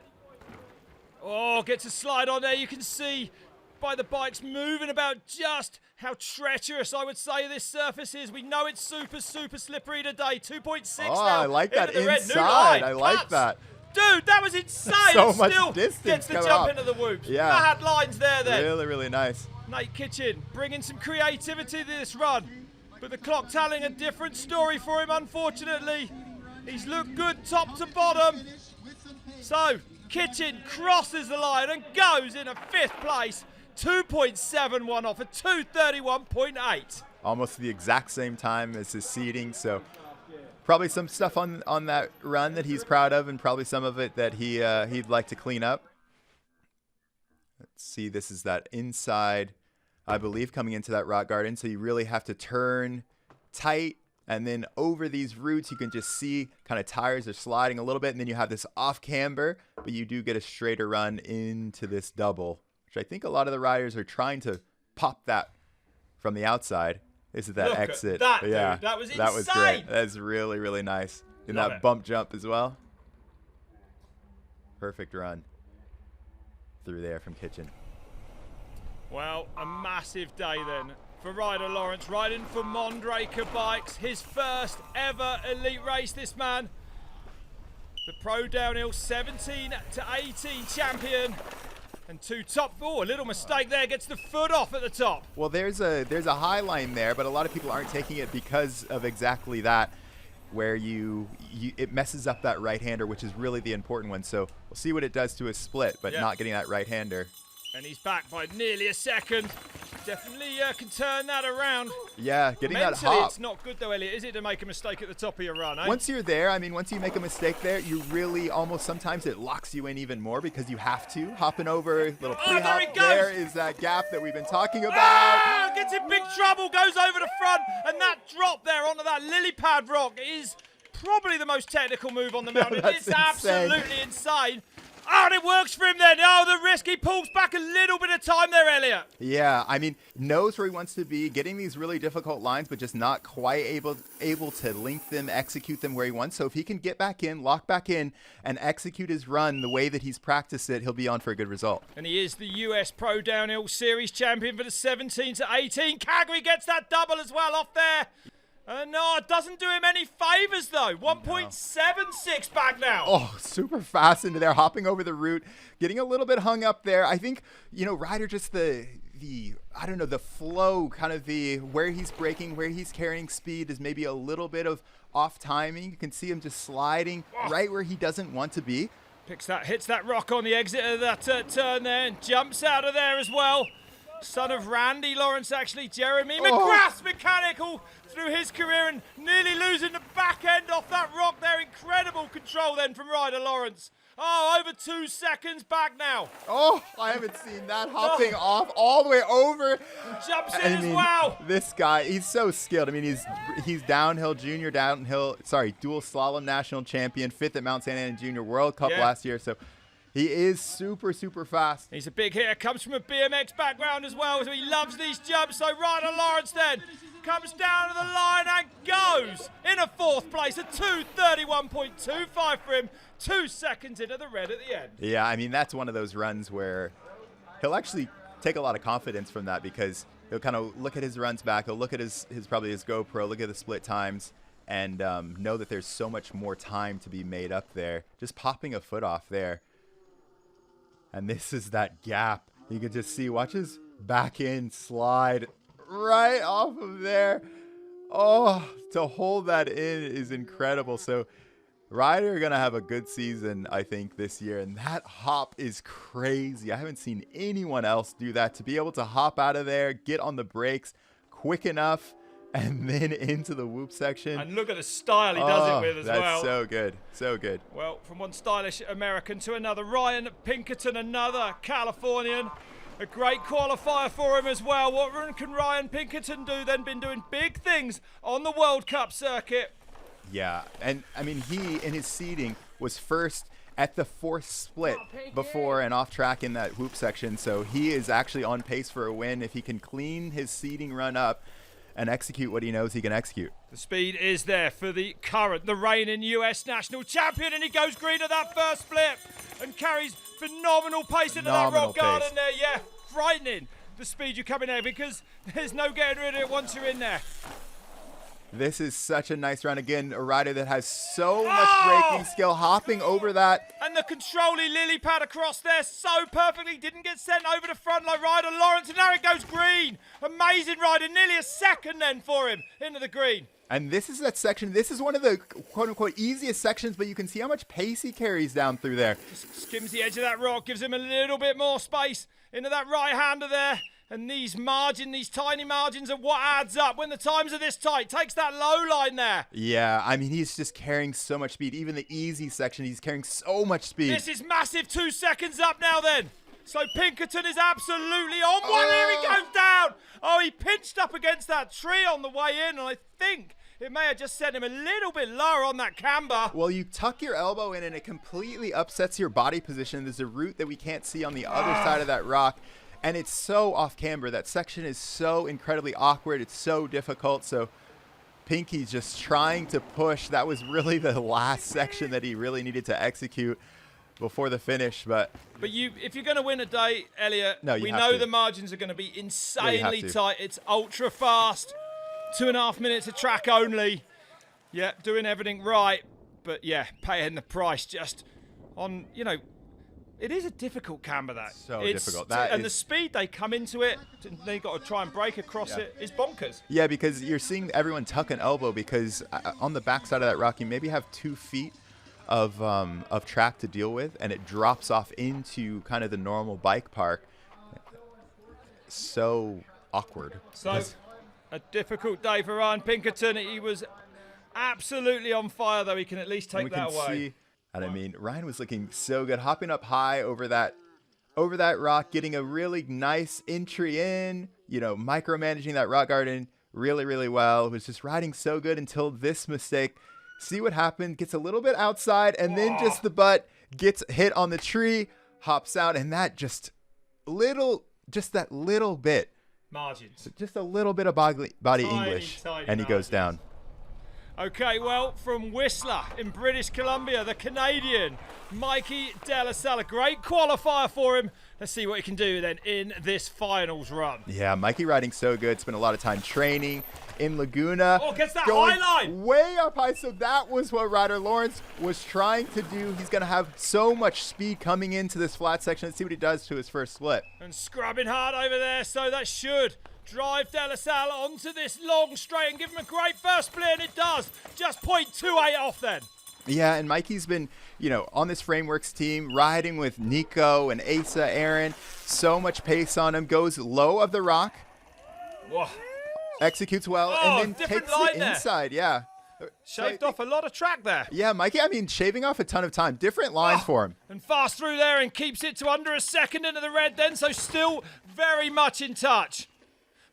Oh, gets a slide on there. You can see by the bikes moving about just how treacherous I would say this surface is. We know it's super, super slippery today. 2.6 now. Oh, I like that into the inside. red. I like that. Dude, that was insane. So And much still distance gets the coming jump up. into the whoops. Yeah. Mad lines there then. Really, really nice. Nate Kitchen bringing some creativity to this run. But the clock telling a different story for him, unfortunately. He's looked good top to bottom. So, Kitchen crosses the line and goes in a 5th place. 2.71 off a 2:31.8. Almost the exact same time as his seating, so probably some stuff on that run that he's proud of, and probably some of it that he'd like to clean up. Let's see, this is that inside, I believe, coming into that rock garden, so you really have to turn tight, and then over these roots you can just see kind of tires are sliding a little bit, and then you have this off camber, but you do get a straighter run into this double, which I think a lot of the riders are trying to pop that from the outside. This is that Look exit. at that, yeah, dude. That was that was insane. great. That's really, really nice. And Love that it. bump jump as well. Perfect run through there from Kitchen. Well, a massive day then for Ryder Lawrence, riding for Mondraker Bikes. His first ever elite race, this man. The Pro Downhill 17 to 18 champion. And 2 top. Oh, a little mistake there. Gets the foot off at the top. Well, there's a high line there, but a lot of people aren't taking it because of exactly that, where it messes up that right-hander, which is really the important one. So we'll see what it does to his split, but Yeah. not getting that right-hander. And he's back by nearly a second. Definitely can turn that around. Yeah, getting that Mentally, hop. it's not good though, Elliot, is it, to make a mistake at the top of your run, eh? Once you're there, I mean, once you make a mistake there, you really almost sometimes it locks you in even more because you have to. Hopping over, little Oh, there pre-hop. he goes. There is that gap that we've been talking about. Ah, gets in big trouble, goes over the front, and that drop there onto that lily pad rock is probably the most technical move on the mountain. That's It's insane. absolutely insane. Oh, and it works for him then. Oh, the risk. He pulls back a little bit of time there, Elliot. Yeah, I mean, knows where he wants to be, getting these really difficult lines, but just not quite able to link them, execute them where he wants. So if he can get back in, lock back in, and execute his run the way that he's practiced it, he'll be on for a good result. And he is the US Pro Downhill Series champion for the 17 to 18. Calgary gets that double as well off there. No, it doesn't do him any favors though. 1.76 back now. Oh, super fast into there, hopping over the root, getting a little bit hung up there. I think, you know, Ryder just the I don't know, the flow, kind of the where he's braking, where he's carrying speed is maybe a little bit of off timing. You can see him just sliding right where he doesn't want to be. Hits that rock on the exit of that turn there and jumps out of there as well. Son of Randy Lawrence, actually, Jeremy McGrath's mechanical through his career and nearly losing the back end off that rock there. Incredible control then from Ryder Lawrence. Oh, over 2 seconds back now. Oh, I haven't seen that hopping off all the way over. Jumps in as well. This guy, he's so skilled. I mean, he's dual slalom national champion, 5th at Mount St. Anne Junior World Cup last year. So he is super, super fast. He's a big hitter, comes from a BMX background as well, so he loves these jumps. So Ryder Lawrence then comes down to the line and goes in a 4th place, a 2:31.25 for him, 2 seconds into the red at the end. Yeah, I mean, that's one of those runs where he'll actually take a lot of confidence from that, because he'll kind of look at his runs back, he'll look at his GoPro, look at the split times, and know that there's so much more time to be made up there. Just popping a foot off there. And this is that gap. You can just see, watch his back end slide right off of there. Oh, to hold that in is incredible. So Ryder going to have a good season, I think, this year. And that hop is crazy. I haven't seen anyone else do that. To be able to hop out of there, get on the brakes quick enough, and then into the whoop section. And look at the style he does it with as well. That's so good. So good. Well, from one stylish American to another, Ryan Pinkerton, another Californian. A great qualifier for him as well. What can Ryan Pinkerton do then? Been doing big things on the World Cup circuit. Yeah, and I mean, he, in his seeding, was first at the 4th split before and off track in that whoop section. So he is actually on pace for a win if he can clean his seeding run up and execute what he knows he can execute. The speed is there for the current, the reigning US national champion, and he goes green at that first split and carries phenomenal pace into that rock garden there. Yeah, frightening the speed you come in there, because there's no getting rid of it once you're in there. This is such a nice run. Again, a rider that has so much braking skill, hopping over that. And the control he lily pad across there so perfectly, didn't get sent over the front like Ryder Lawrence, and now it goes green. Amazing rider, nearly a second then for him into the green. And this is that section. This is one of the quote-unquote easiest sections, but you can see how much pace he carries down through there. Just skims the edge of that rock, gives him a little bit more space into that right-hander there. And these tiny margins are what adds up when the times are this tight. Takes that low line there. Yeah, I mean, he's just carrying so much speed. Even the easy section, he's carrying so much speed. This is massive. 2 seconds up now then. So Pinkerton is absolutely on one. Here he goes down. Oh, he pinched up against that tree on the way in, and I think it may have just sent him a little bit lower on that camber. Well, you tuck your elbow in and it completely upsets your body position. There's a root that we can't see on the other side of that rock. And it's so off camber. That section is so incredibly awkward. It's so difficult. So Pinky's just trying to push. That was really the last section that he really needed to execute before the finish. But if you're going to win a day, Elliot, we know the margins are going to be insanely tight. It's ultra fast. 2.5 minutes of track only. Yeah, doing everything right. But yeah, paying the price just on, you know, it is a difficult camber, that. So difficult. And the speed they come into it, they've got to try and break across it, is bonkers. Yeah, because you're seeing everyone tuck an elbow, because on the backside of that rock, you maybe have 2 feet of track to deal with, and it drops off into kind of the normal bike park. So awkward. So a difficult day for Ryan Pinkerton. He was absolutely on fire, though. He can at least take that away. And I mean, Ryan was looking so good, hopping up high over that rock, getting a really nice entry in, you know, micromanaging that rock garden really, really well. Was just riding so good until this mistake. See what happened? Gets a little bit outside, and then just the butt gets hit on the tree, hops out, and that just that little bit. Margins. Just a little bit of body English, and he goes down. Okay, well, from Whistler in British Columbia, the Canadian Mikey Delesalle, a great qualifier for him. Let's see what he can do then in this finals run. Yeah, Mikey riding so good. Spent a lot of time training in Laguna. Oh, gets that going high line. way up high. So that was what Ryder Lawrence was trying to do. He's going to have so much speed coming into this flat section. Let's see what he does to his first split. And scrubbing hard over there, so that should drive Delesalle onto this long straight and give him a great first split, and it does. Just 0.28 off then. Yeah, and Mikey's been, on this Frameworks team, riding with Nico and Asa, Aaron. So much pace on him. Goes low of the rock. Whoa. Executes well, Oh, and then different takes line the there. inside. Yeah. Shaved off a lot of track there. Yeah, Mikey, shaving off a ton of time. Different lines for him. And fast through there and keeps it to under a second into the red then, so still very much in touch.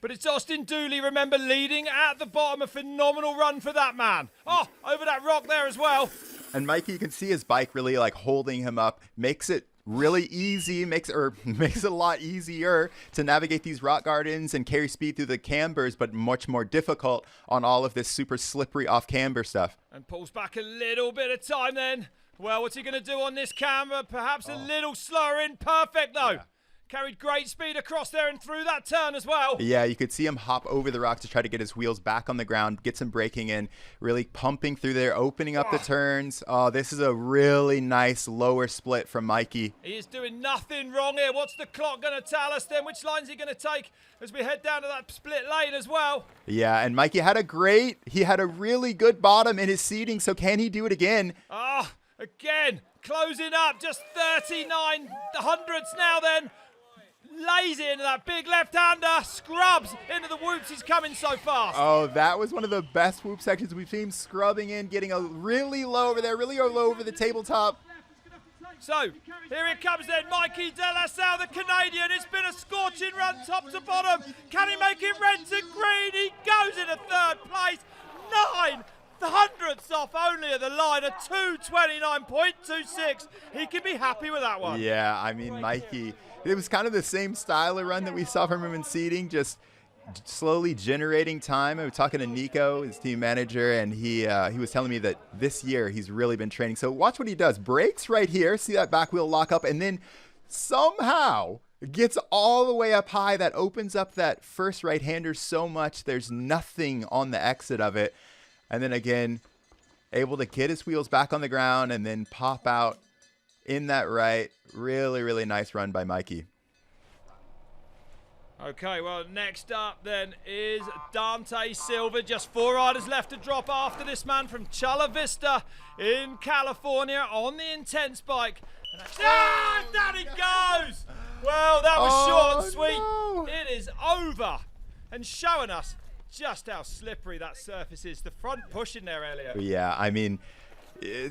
But it's Austin Dooley, remember, leading at the bottom. A phenomenal run for that man. Oh, over that rock there as well. And Mikey, you can see his bike really holding him up. Makes it really easy, makes it a lot easier to navigate these rock gardens and carry speed through the cambers, but much more difficult on all of this super slippery off camber stuff. And pulls back a little bit of time then. Well, what's he going to do on this camber? Perhaps a little slower in. Perfect though. Yeah. Carried great speed across there and through that turn as well. Yeah, you could see him hop over the rock to try to get his wheels back on the ground, get some braking in, really pumping through there, opening up the turns. Oh, this is a really nice lower split from Mikey. He is doing nothing wrong here. What's the clock going to tell us then? Which line's he going to take as we head down to that split lane as well? Yeah, and Mikey had a really good bottom in his seating, so can he do it again? Again, closing up, just 39 hundredths now then. Lays it into that big left-hander, scrubs into the whoops. He's coming so fast. Oh, that was one of the best whoop sections we've seen. Scrubbing in, getting a really low over there, really low over the tabletop. So, here it comes then, Mikey Delesalle, the Canadian. It's been a scorching run top to bottom. Can he make it red to green? He goes into third place. 9 hundredths off only at the line, a 2:29.26. He can be happy with that one. Yeah, Mikey, it was kind of the same style of run that we saw from him in seating, just slowly generating time. I was talking to Nico, his team manager, and he was telling me that this year he's really been training. So watch what he does. Brakes right here, see that back wheel lock up, and then somehow gets all the way up high. That opens up that first right-hander so much. There's nothing on the exit of it. And then again, able to get his wheels back on the ground and then pop out in that right. Really, really nice run by Mikey. Okay, well, next up then is Dante Silva. Just 4 riders left to drop after this man from Chula Vista in California on the intense bike. Down he goes! Well, that was short and sweet. No. It is over. And showing us just how slippery that surface is. The front push in there, Elliot. Yeah,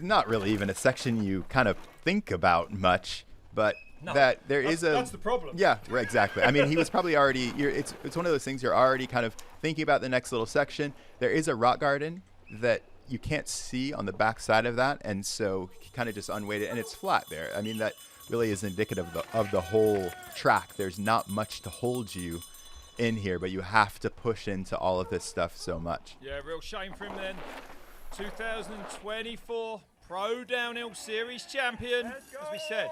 not really even a section you kind of think about much, but that's the problem. Yeah, right, exactly. He was probably already, it's one of those things you're already kind of thinking about the next little section. There is a rock garden that you can't see on the back side of that, and so kind of just unweighted, and it's flat there. That really is indicative of the whole track. There's not much to hold you in here, but you have to push into all of this stuff so much. Yeah, real shame for him then. 2024 Pro Downhill Series champion, as we said,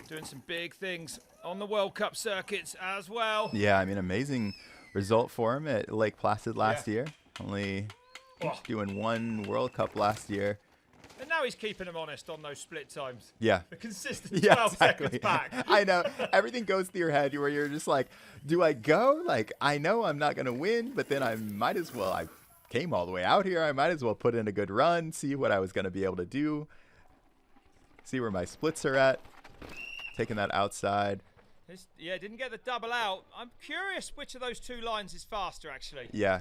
doing some big things on the World Cup circuits as well. Yeah, amazing result for him at Lake Placid last year. Only doing one World Cup last year. And now he's keeping him honest on those split times. Yeah. The consistent 12 seconds back. I know. Everything goes through your head where you're just like, do I go? I know I'm not going to win, but then I might as well. I came all the way out here. I might as well put in a good run, see what I was going to be able to do, see where my splits are at, taking that outside. Didn't get the double out. I'm curious which of those two lines is faster, actually. Yeah,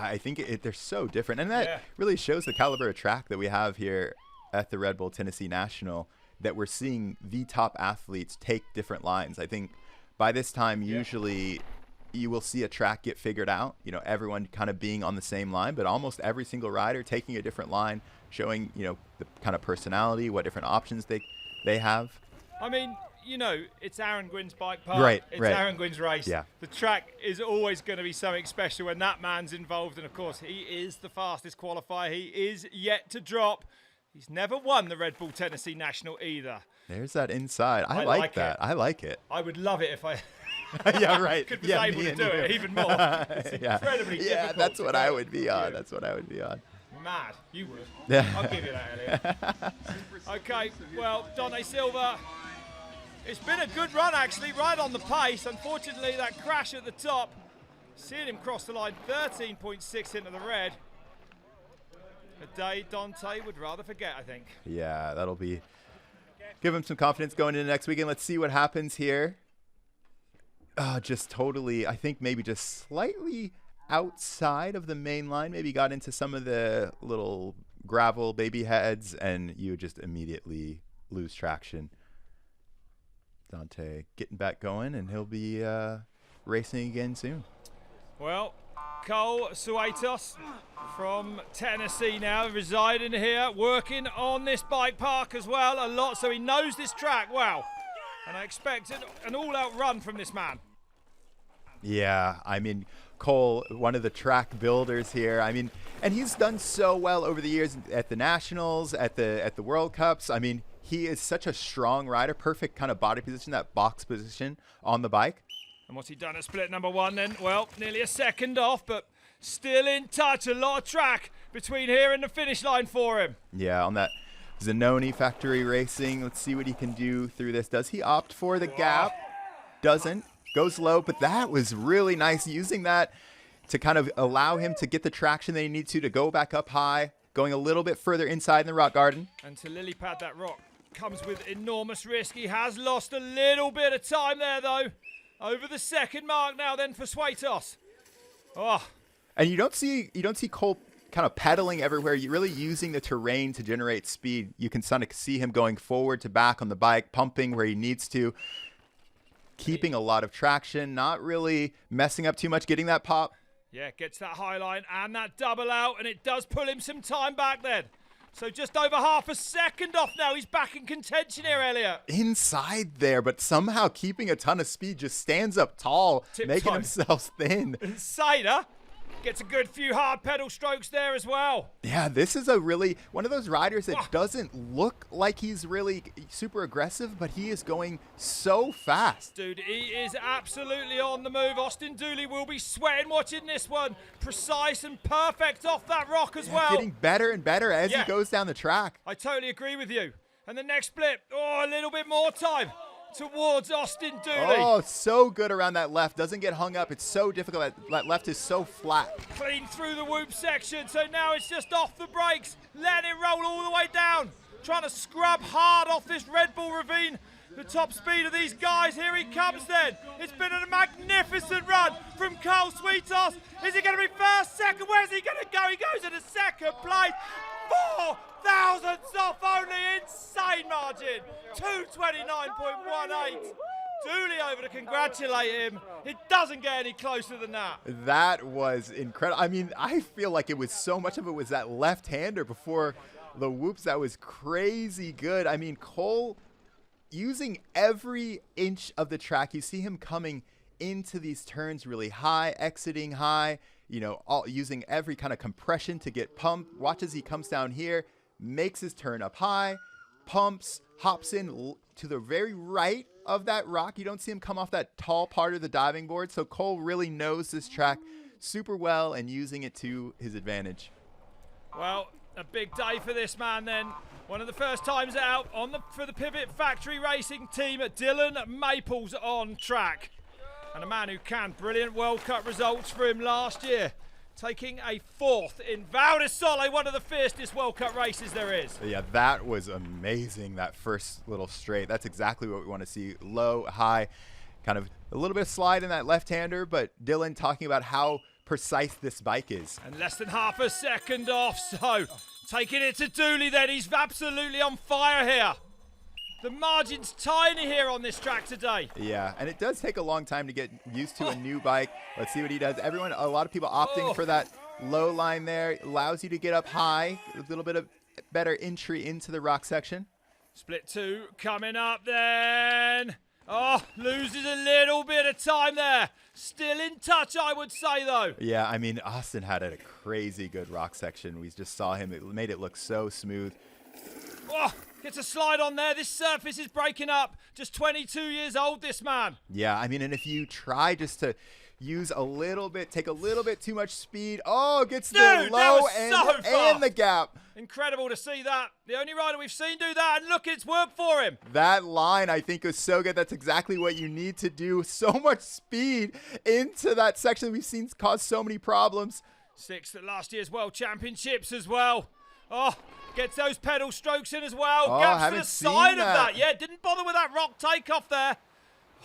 I think they're so different. And that really shows the caliber of track that we have here at the Red Bull Tennessee National, that we're seeing the top athletes take different lines. I think by this time, usually you will see a track get figured out, everyone kind of being on the same line, but almost every single rider taking a different line, showing, the kind of personality, what different options they have. It's Aaron Gwin's bike park. Right, it's right. Aaron Gwin's race. Yeah. The track is always going to be something special when that man's involved. And, of course, he is the fastest qualifier. He is yet to drop. He's never won the Red Bull Tennessee National either. There's that inside. I like like that. it. I like it. I would love it if I Yeah, right. could be Yeah, able me to and do you. it even more. It's incredibly difficult. Yeah, that's to what do. I would be on. That's what I would be on. Mad. You would. Yeah. I'll give you that, Elliot. Okay, well, Dante Silva. It's been a good run, actually, right on the pace. Unfortunately, that crash at the top, seeing him cross the line, 13.6 into the red. A day Dante would rather forget, I think. Yeah, that'll be give him some confidence going into next weekend. Let's see what happens here. Just totally, I think maybe just slightly outside of the main line. Maybe got into some of the little gravel baby heads, and you just immediately lose traction. Dante getting back going, and he'll be racing again soon. Well, Cole Suetos from Tennessee now, residing here, working on this bike park as well a lot, so he knows this track well. And I expect an all-out run from this man. Yeah, I mean, Cole, one of the track builders here. I mean, and he's done so well over the years at the Nationals, at the World Cups. I mean, he is such a strong rider, perfect kind of body position, that box position on the bike. And what's he done at split number one then? Well, nearly a second off, but still in touch. A lot of track between here and the finish line for him. Yeah, on that Zanoni factory racing. Let's see what he can do through this. Does he opt for the gap? Doesn't. Goes low, but that was really nice, using that to kind of allow him to get the traction that he needs to go back up high, going a little bit further inside in the rock garden. And to lily pad that rock comes with enormous risk. He has lost a little bit of time there, though. Over the second mark now then for Suetos. Oh. And you don't see Cole kind of pedaling everywhere. You're really using the terrain to generate speed. You can kind of see him going forward to back on the bike, pumping where he needs to, keeping a lot of traction, not really messing up too much, getting that pop. Yeah, gets that high line and that double out, and it does pull him some time back then. So just over half a second off now. He's back in contention here, Elliot. Inside there, but somehow keeping a ton of speed, just stands up tall, making himself thin. Inside, huh? Gets a good few hard pedal strokes there as well. Yeah, this is one of those riders that doesn't look like he's really super aggressive, but he is going so fast. Dude, he is absolutely on the move. Austin Dooley will be sweating watching this one. Precise and perfect off that rock as well. Getting better and better as he goes down the track. I totally agree with you. And the next split, a little bit more time towards Austin Dooley. Oh, so good around that left. Doesn't get hung up. It's so difficult. That left is so flat. Clean through the whoop section. So now it's just off the brakes. Let it roll all the way down. Trying to scrub hard off this Red Bull ravine. The top speed of these guys. Here he comes then. It's been a magnificent run from Cole Suetos. Is he going to be first, second? Where's he going to go? He goes into second place. 4 thousandths off only. Insane margin. 229.18. Dooley over to congratulate him. It doesn't get any closer than that. That was incredible. I mean, I feel like it was so much of it was that left-hander before the whoops. That was crazy good. I mean, Cole using every inch of the track. You see him coming into these turns really high, exiting high, using every kind of compression to get pumped. Watch as he comes down here, makes his turn up high, pumps, hops in to the very right of that rock. You don't see him come off that tall part of the diving board. So Cole really knows this track super well and using it to his advantage. Well, a big day for this man then. One of the first times out for the Pivot Factory Racing team, Dylan Maples on track. And a man who can. Brilliant World Cup results for him last year. Taking a 4th in Val di Sole, one of the fiercest World Cup races there is. Yeah, that was amazing, that first little straight. That's exactly what we want to see. Low, high, kind of a little bit of slide in that left-hander, but Dylan talking about how precise this bike is. And less than half a second off, so taking it to Dooley then. He's absolutely on fire here. The margin's tiny here on this track today. Yeah, and it does take a long time to get used to a new bike. Let's see what he does. A lot of people opting for that low line there. It allows you to get up high, a little bit of better entry into the rock section. Split 2 coming up then. Loses a little bit of time there. Still in touch, I would say, though. Yeah, I mean, Austin had a crazy good rock section. We just saw him. It made it look so smooth. Oh, gets a slide on there. This surface is breaking up. Just 22 years old, this man. Yeah, I mean, and if you try just to use a little bit, take a little bit too much speed, gets the low and the gap. Incredible to see that. The only rider we've seen do that, and look, it's worked for him. That line, I think, was so good. That's exactly what you need to do. So much speed into that section we've seen cause so many problems. 6th at last year's World Championships as well. Oh, gets those pedal strokes in as well. Gaps to the side of that. Yeah, didn't bother with that rock takeoff there.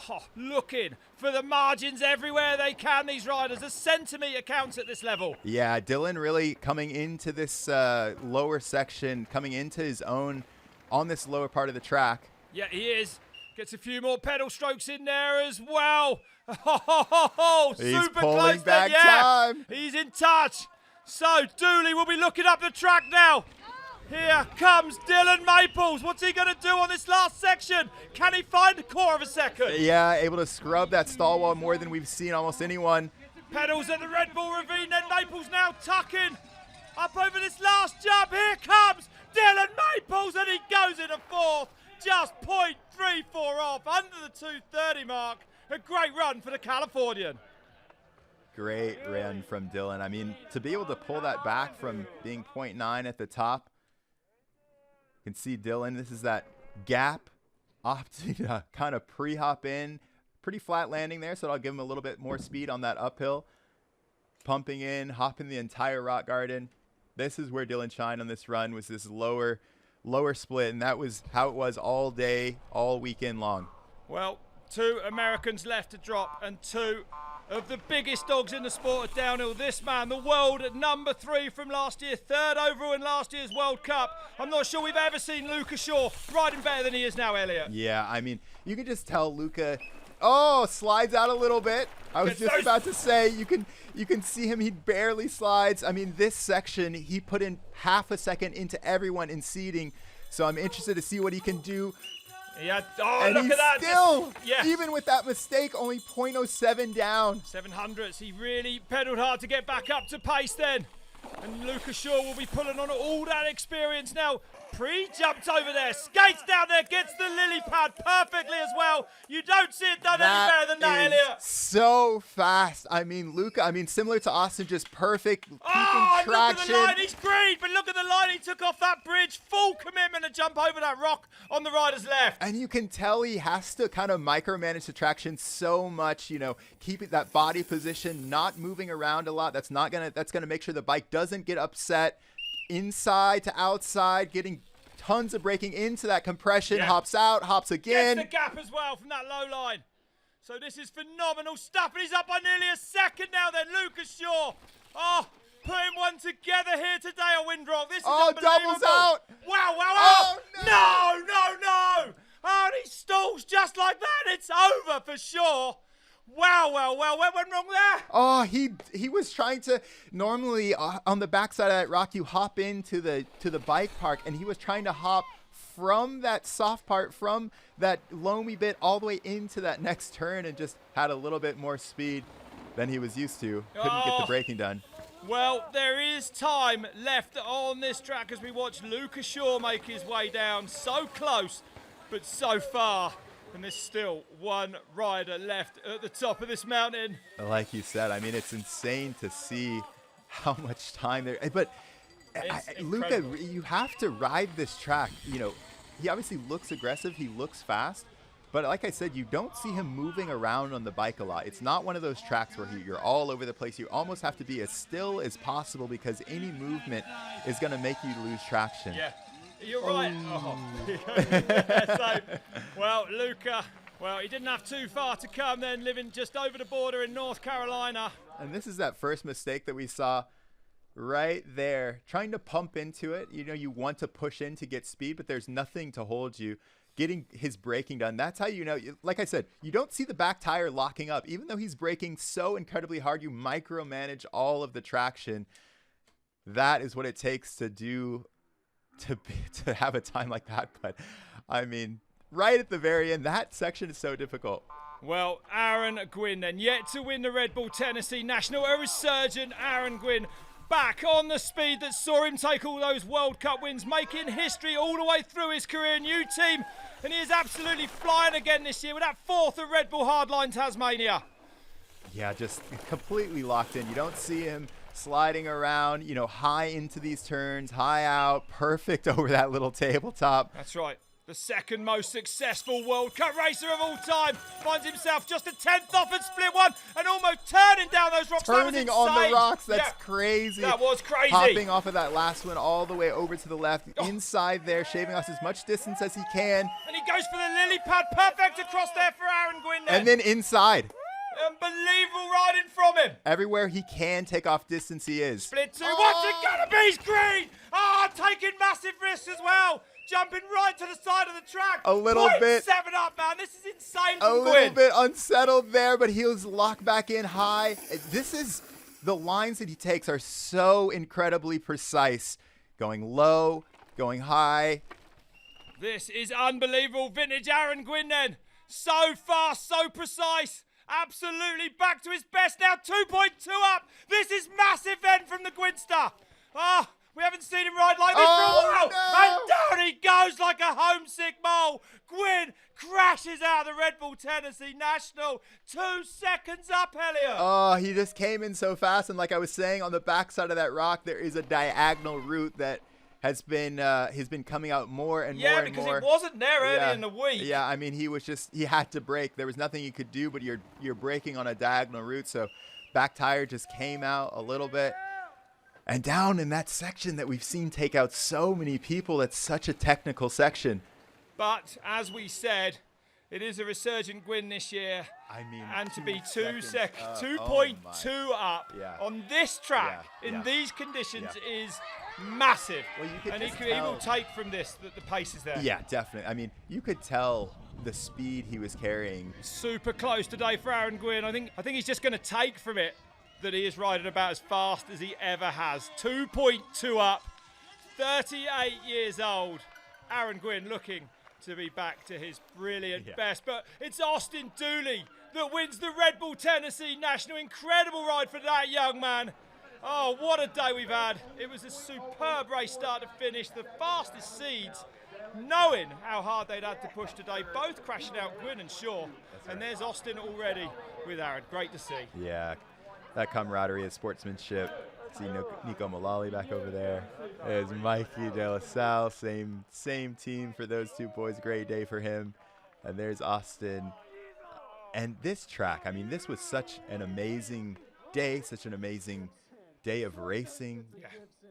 Oh, looking for the margins everywhere they can, these riders. A centimetre counts at this level. Yeah, Dylan really coming into this lower section, coming into his own on this lower part of the track. Yeah, he is. Gets a few more pedal strokes in there as well. He's super pulling close back there. Yeah, time. he's in touch. So Dooley will be looking up the track now. Here comes Dylan Maples. What's he going to do on this last section? Can he find a core of a second? Yeah, able to scrub that stall wall more than we've seen almost anyone. Pedals at the Red Bull ravine, then Maples now tucking up over this last jump. Here comes Dylan Maples, and he goes in a 4th. Just 0.34 off, under the 2:30 mark. A great run for the Californian. Great run from Dylan. I mean, to be able to pull that back from being 0.9 at the top, you can see Dylan, this is that gap, opting to kind of pre-hop in. Pretty flat landing there, so I'll give him a little bit more speed on that uphill. Pumping in, hopping the entire rock garden. This is where Dylan shined on this run, was this lower split, and that was how it was all day, all weekend long. Well, 2 Americans left to drop, and 2 of the biggest dogs in the sport of downhill. This man, the world at number 3 from last year, 3rd overall in last year's World Cup. I'm not sure we've ever seen Luca Shaw riding better than he is now, Elliot. Yeah, I mean, you can just tell Luca, slides out a little bit. I was just about to say, you can see him, he barely slides. I mean, this section, he put in half a second into everyone in seating, so I'm interested to see what he can do. Yeah, and look at that. Still, even with that mistake, only 0.07 down. 700s. He really pedaled hard to get back up to pace then. And Luca Shaw will be pulling on all that experience now. Pre-jumped over there, skates down there, gets the lily pad perfectly as well. You don't see it done any better than that, Elliot. So fast. I mean, Luca, similar to Austin, just perfect, keeping traction. Look at the line, he's green, but look at the line he took off that bridge. Full commitment to jump over that rock on the rider's left. And you can tell he has to kind of micromanage the traction so much, keeping that body position, not moving around a lot. That's gonna make sure the bike doesn't get upset. Inside to outside, getting tons of braking into that compression, hops out, hops again. Gets the gap as well from that low line. So this is phenomenal stuff, and he's up by nearly a second now then, Luca Shaw. Putting one together here today at Windrock. This is unbelievable. Doubles out. Wow. Oh, No. Oh, and he stalls just like that. It's over for Shaw. Wow, what went wrong there? He was trying to, normally on the backside of that rock, you hop into the bike park, and he was trying to hop from that soft part, from that loamy bit all the way into that next turn, and just had a little bit more speed than he was used to. Couldn't get the braking done. Well, there is time left on this track as we watch Luca Shaw make his way down. So close, but so far. And there's still one rider left at the top of this mountain. Like you said, it's insane to see how much time there. But Luca, you have to ride this track. He obviously looks aggressive. He looks fast. But like I said, you don't see him moving around on the bike a lot. It's not one of those tracks where you're all over the place. You almost have to be as still as possible because any movement is going to make you lose traction. Yeah. You're right. Luca, he didn't have too far to come then, living just over the border in North Carolina. And this is that first mistake that we saw right there, trying to pump into it. You want to push in to get speed, but there's nothing to hold you. Getting his braking done, that's how like I said, you don't see the back tire locking up. Even though he's braking so incredibly hard, you micromanage all of the traction. That is what it takes to do to have a time like that. But right at the very end, that section is so difficult. Well, Aaron Gwin then, yet to win the Red Bull Tennessee National, a resurgent Aaron Gwin, back on the speed that saw him take all those World Cup wins, making history all the way through his career. New team, and he is absolutely flying again this year with that 4th at Red Bull Hardline Tasmania. Yeah, just completely locked in. You don't see him sliding around, you know, high into these turns, high out, perfect over that little tabletop. That's right. The second most successful World Cup racer of all time finds himself just a 10th off at split one and almost turning down those rocks. Turning on the rocks, that's crazy. That was crazy. Hopping off of that last one all the way over to the left, inside there, shaving off as much distance as he can. And he goes for the lily pad, perfect across there for Aaron Gwin. And then inside. Unbelievable riding from him. Everywhere he can take off distance, he is. Split 2, what's it gonna be? He's green. Taking massive risks as well. Jumping right to the side of the track. A little bit. 7 up, man. This is insane A from little Gwin. bit unsettled there, but he's locked back in high. This is, the lines that he takes are so incredibly precise. Going low, going high. This is unbelievable. Vintage Aaron Gwin then. So fast, so precise. Absolutely back to his best now. 2.2 up. This is massive then from the Gwinster. We haven't seen him ride like this for a while. No. And down he goes like a homesick mole. Gwin crashes out of the Red Bull Tennessee National. 2 seconds up, Elliot. Oh, he just came in so fast. And like I was saying, on the backside of that rock, there is a diagonal route that has been coming out more and more and more. Yeah, because it wasn't there earlier in the week. Yeah, I mean, he had to brake. There was nothing he could do, but you're braking on a diagonal route. So back tire just came out a little bit. And down in that section that we've seen take out so many people, that's such a technical section. But as we said, it is a resurgent Gwin this year. I mean, and to be 2.2 up on this track in these conditions is massive. Well, you could and just he will take from this that the pace is there. Yeah, definitely. I mean, you could tell the speed he was carrying. Super close today for Aaron Gwin. I think he's just going to take from it that he is riding about as fast as he ever has. 2.2 up, 38 years old. Aaron Gwin looking to be back to his brilliant best. But it's Austin Dooley that wins the Red Bull Tennessee National. Incredible ride for that young man. Oh, what a day we've had. It was a superb race start to finish. The fastest seeds, knowing how hard they'd had to push today, both crashing out Gwin and Shaw. And there's Austin already with Aaron. Great to see. Yeah, that camaraderie of sportsmanship. See Nico Mullally back over there. There's Mikey Delesalle, same team for those two boys. Great day for him. And there's Austin. And this track, I mean, this was such an amazing day, such an amazing day of racing. Yeah,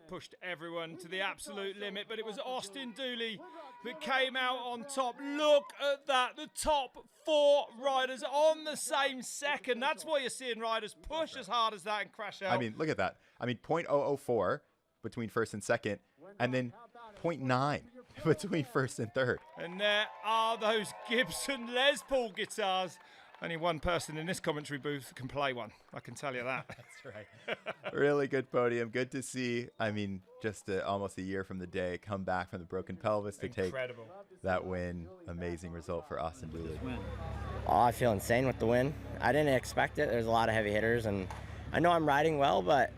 pushed everyone to the absolute limit, but it was Austin Dooley that came out on top. Look at that, the top 4 riders on the same second. That's why you're seeing riders push as hard as that and crash out. I mean, look at that. I mean, 0.004 between first and second, and then 0.9 between first and third. And there are those Gibson Les Paul guitars. Only one person in this commentary booth can play one, I can tell you that. That's right. Really good podium. Good to see. I mean, just almost a year from the day, come back from the broken pelvis to take that win. Amazing result for Austin Dooley. Oh, I feel insane with the win. I didn't expect it. There's a lot of heavy hitters, and I know I'm riding well, but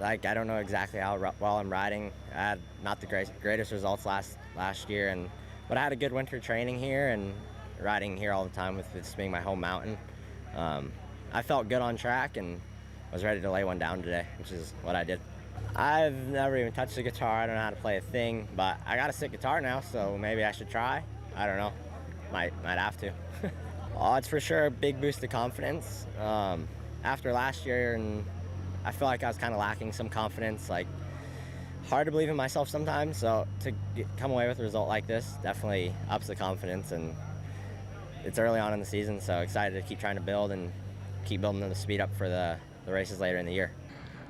I don't know exactly how well I'm riding. I had not the greatest results last year, but I had a good winter training here and riding here all the time with this being my home mountain. I felt good on track and was ready to lay one down today, which is what I did. I've never even touched the guitar. I don't know how to play a thing, but I got a sick guitar now, so maybe I should try. I don't know. Might have to. Oh, it's for sure a big boost of confidence. After last year, and I feel like I was kind of lacking some confidence, like hard to believe in myself sometimes, so to come away with a result like this definitely ups the confidence, and it's early on in the season, so excited to keep trying to build and keep building the speed up for the races later in the year.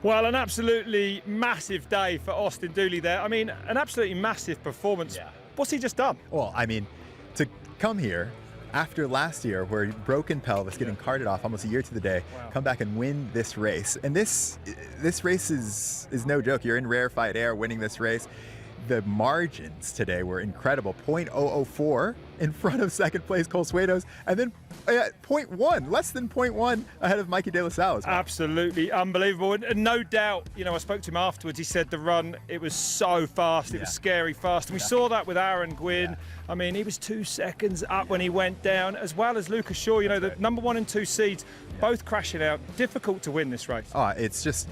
Well, an absolutely massive day for Austin Dooley there. I mean, an absolutely massive performance. Yeah. What's he just done? Well, I mean, to come here after last year where broken pelvis, getting carted off almost a year to the day, come back and win this race. And this race is no joke. You're in rarefied air winning this race. the margins today were incredible. 0.004 in front of second place Cole Suetos, and then 0.1, less than 0.1 ahead of Mikey Delesalle as well. Absolutely unbelievable. And no doubt, you know, I spoke to him afterwards. He said the run, it was so fast. It was scary fast. And we saw that with Aaron Gwin. I mean, he was 2 seconds up when he went down, as well as Luca Shaw, you know, the number 1 and 2 seeds, both crashing out. Difficult to win this race. Oh, it's just,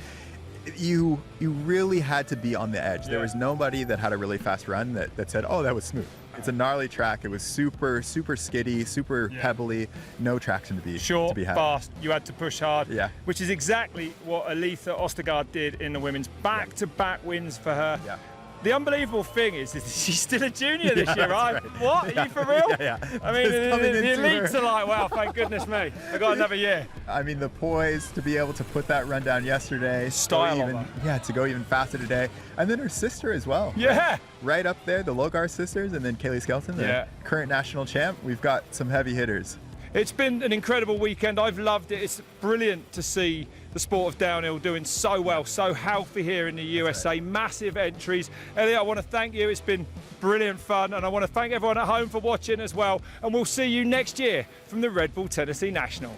you really had to be on the edge. There was nobody that had a really fast run that said, oh, that was smooth. It's a gnarly track. It was super skiddy, super pebbly, no traction to be had. Fast, you had to push hard, Yeah. which is exactly what Aletha Ostgaard did in the women's. Back-to-back wins for her. Yeah. The unbelievable thing is she's still a junior this year, right? Right. What? Are you for real? Yeah. I mean, the into elites her. are like, wow, thank goodness me. I got another year. I mean, the poise to be able to put that run down yesterday. Style of even, her. to go even faster today. And then her sister as well. Yeah. Right up there, the Logar sisters, and then Kailey Skelton, the current national champ. We've got some heavy hitters. It's been an incredible weekend. I've loved it. It's brilliant to see the sport of downhill doing so well, so healthy here in the USA. Right. Massive entries. Elliot, I want to thank you. It's been brilliant fun, and I want to thank everyone at home for watching as well. And we'll see you next year from the Red Bull Tennessee National.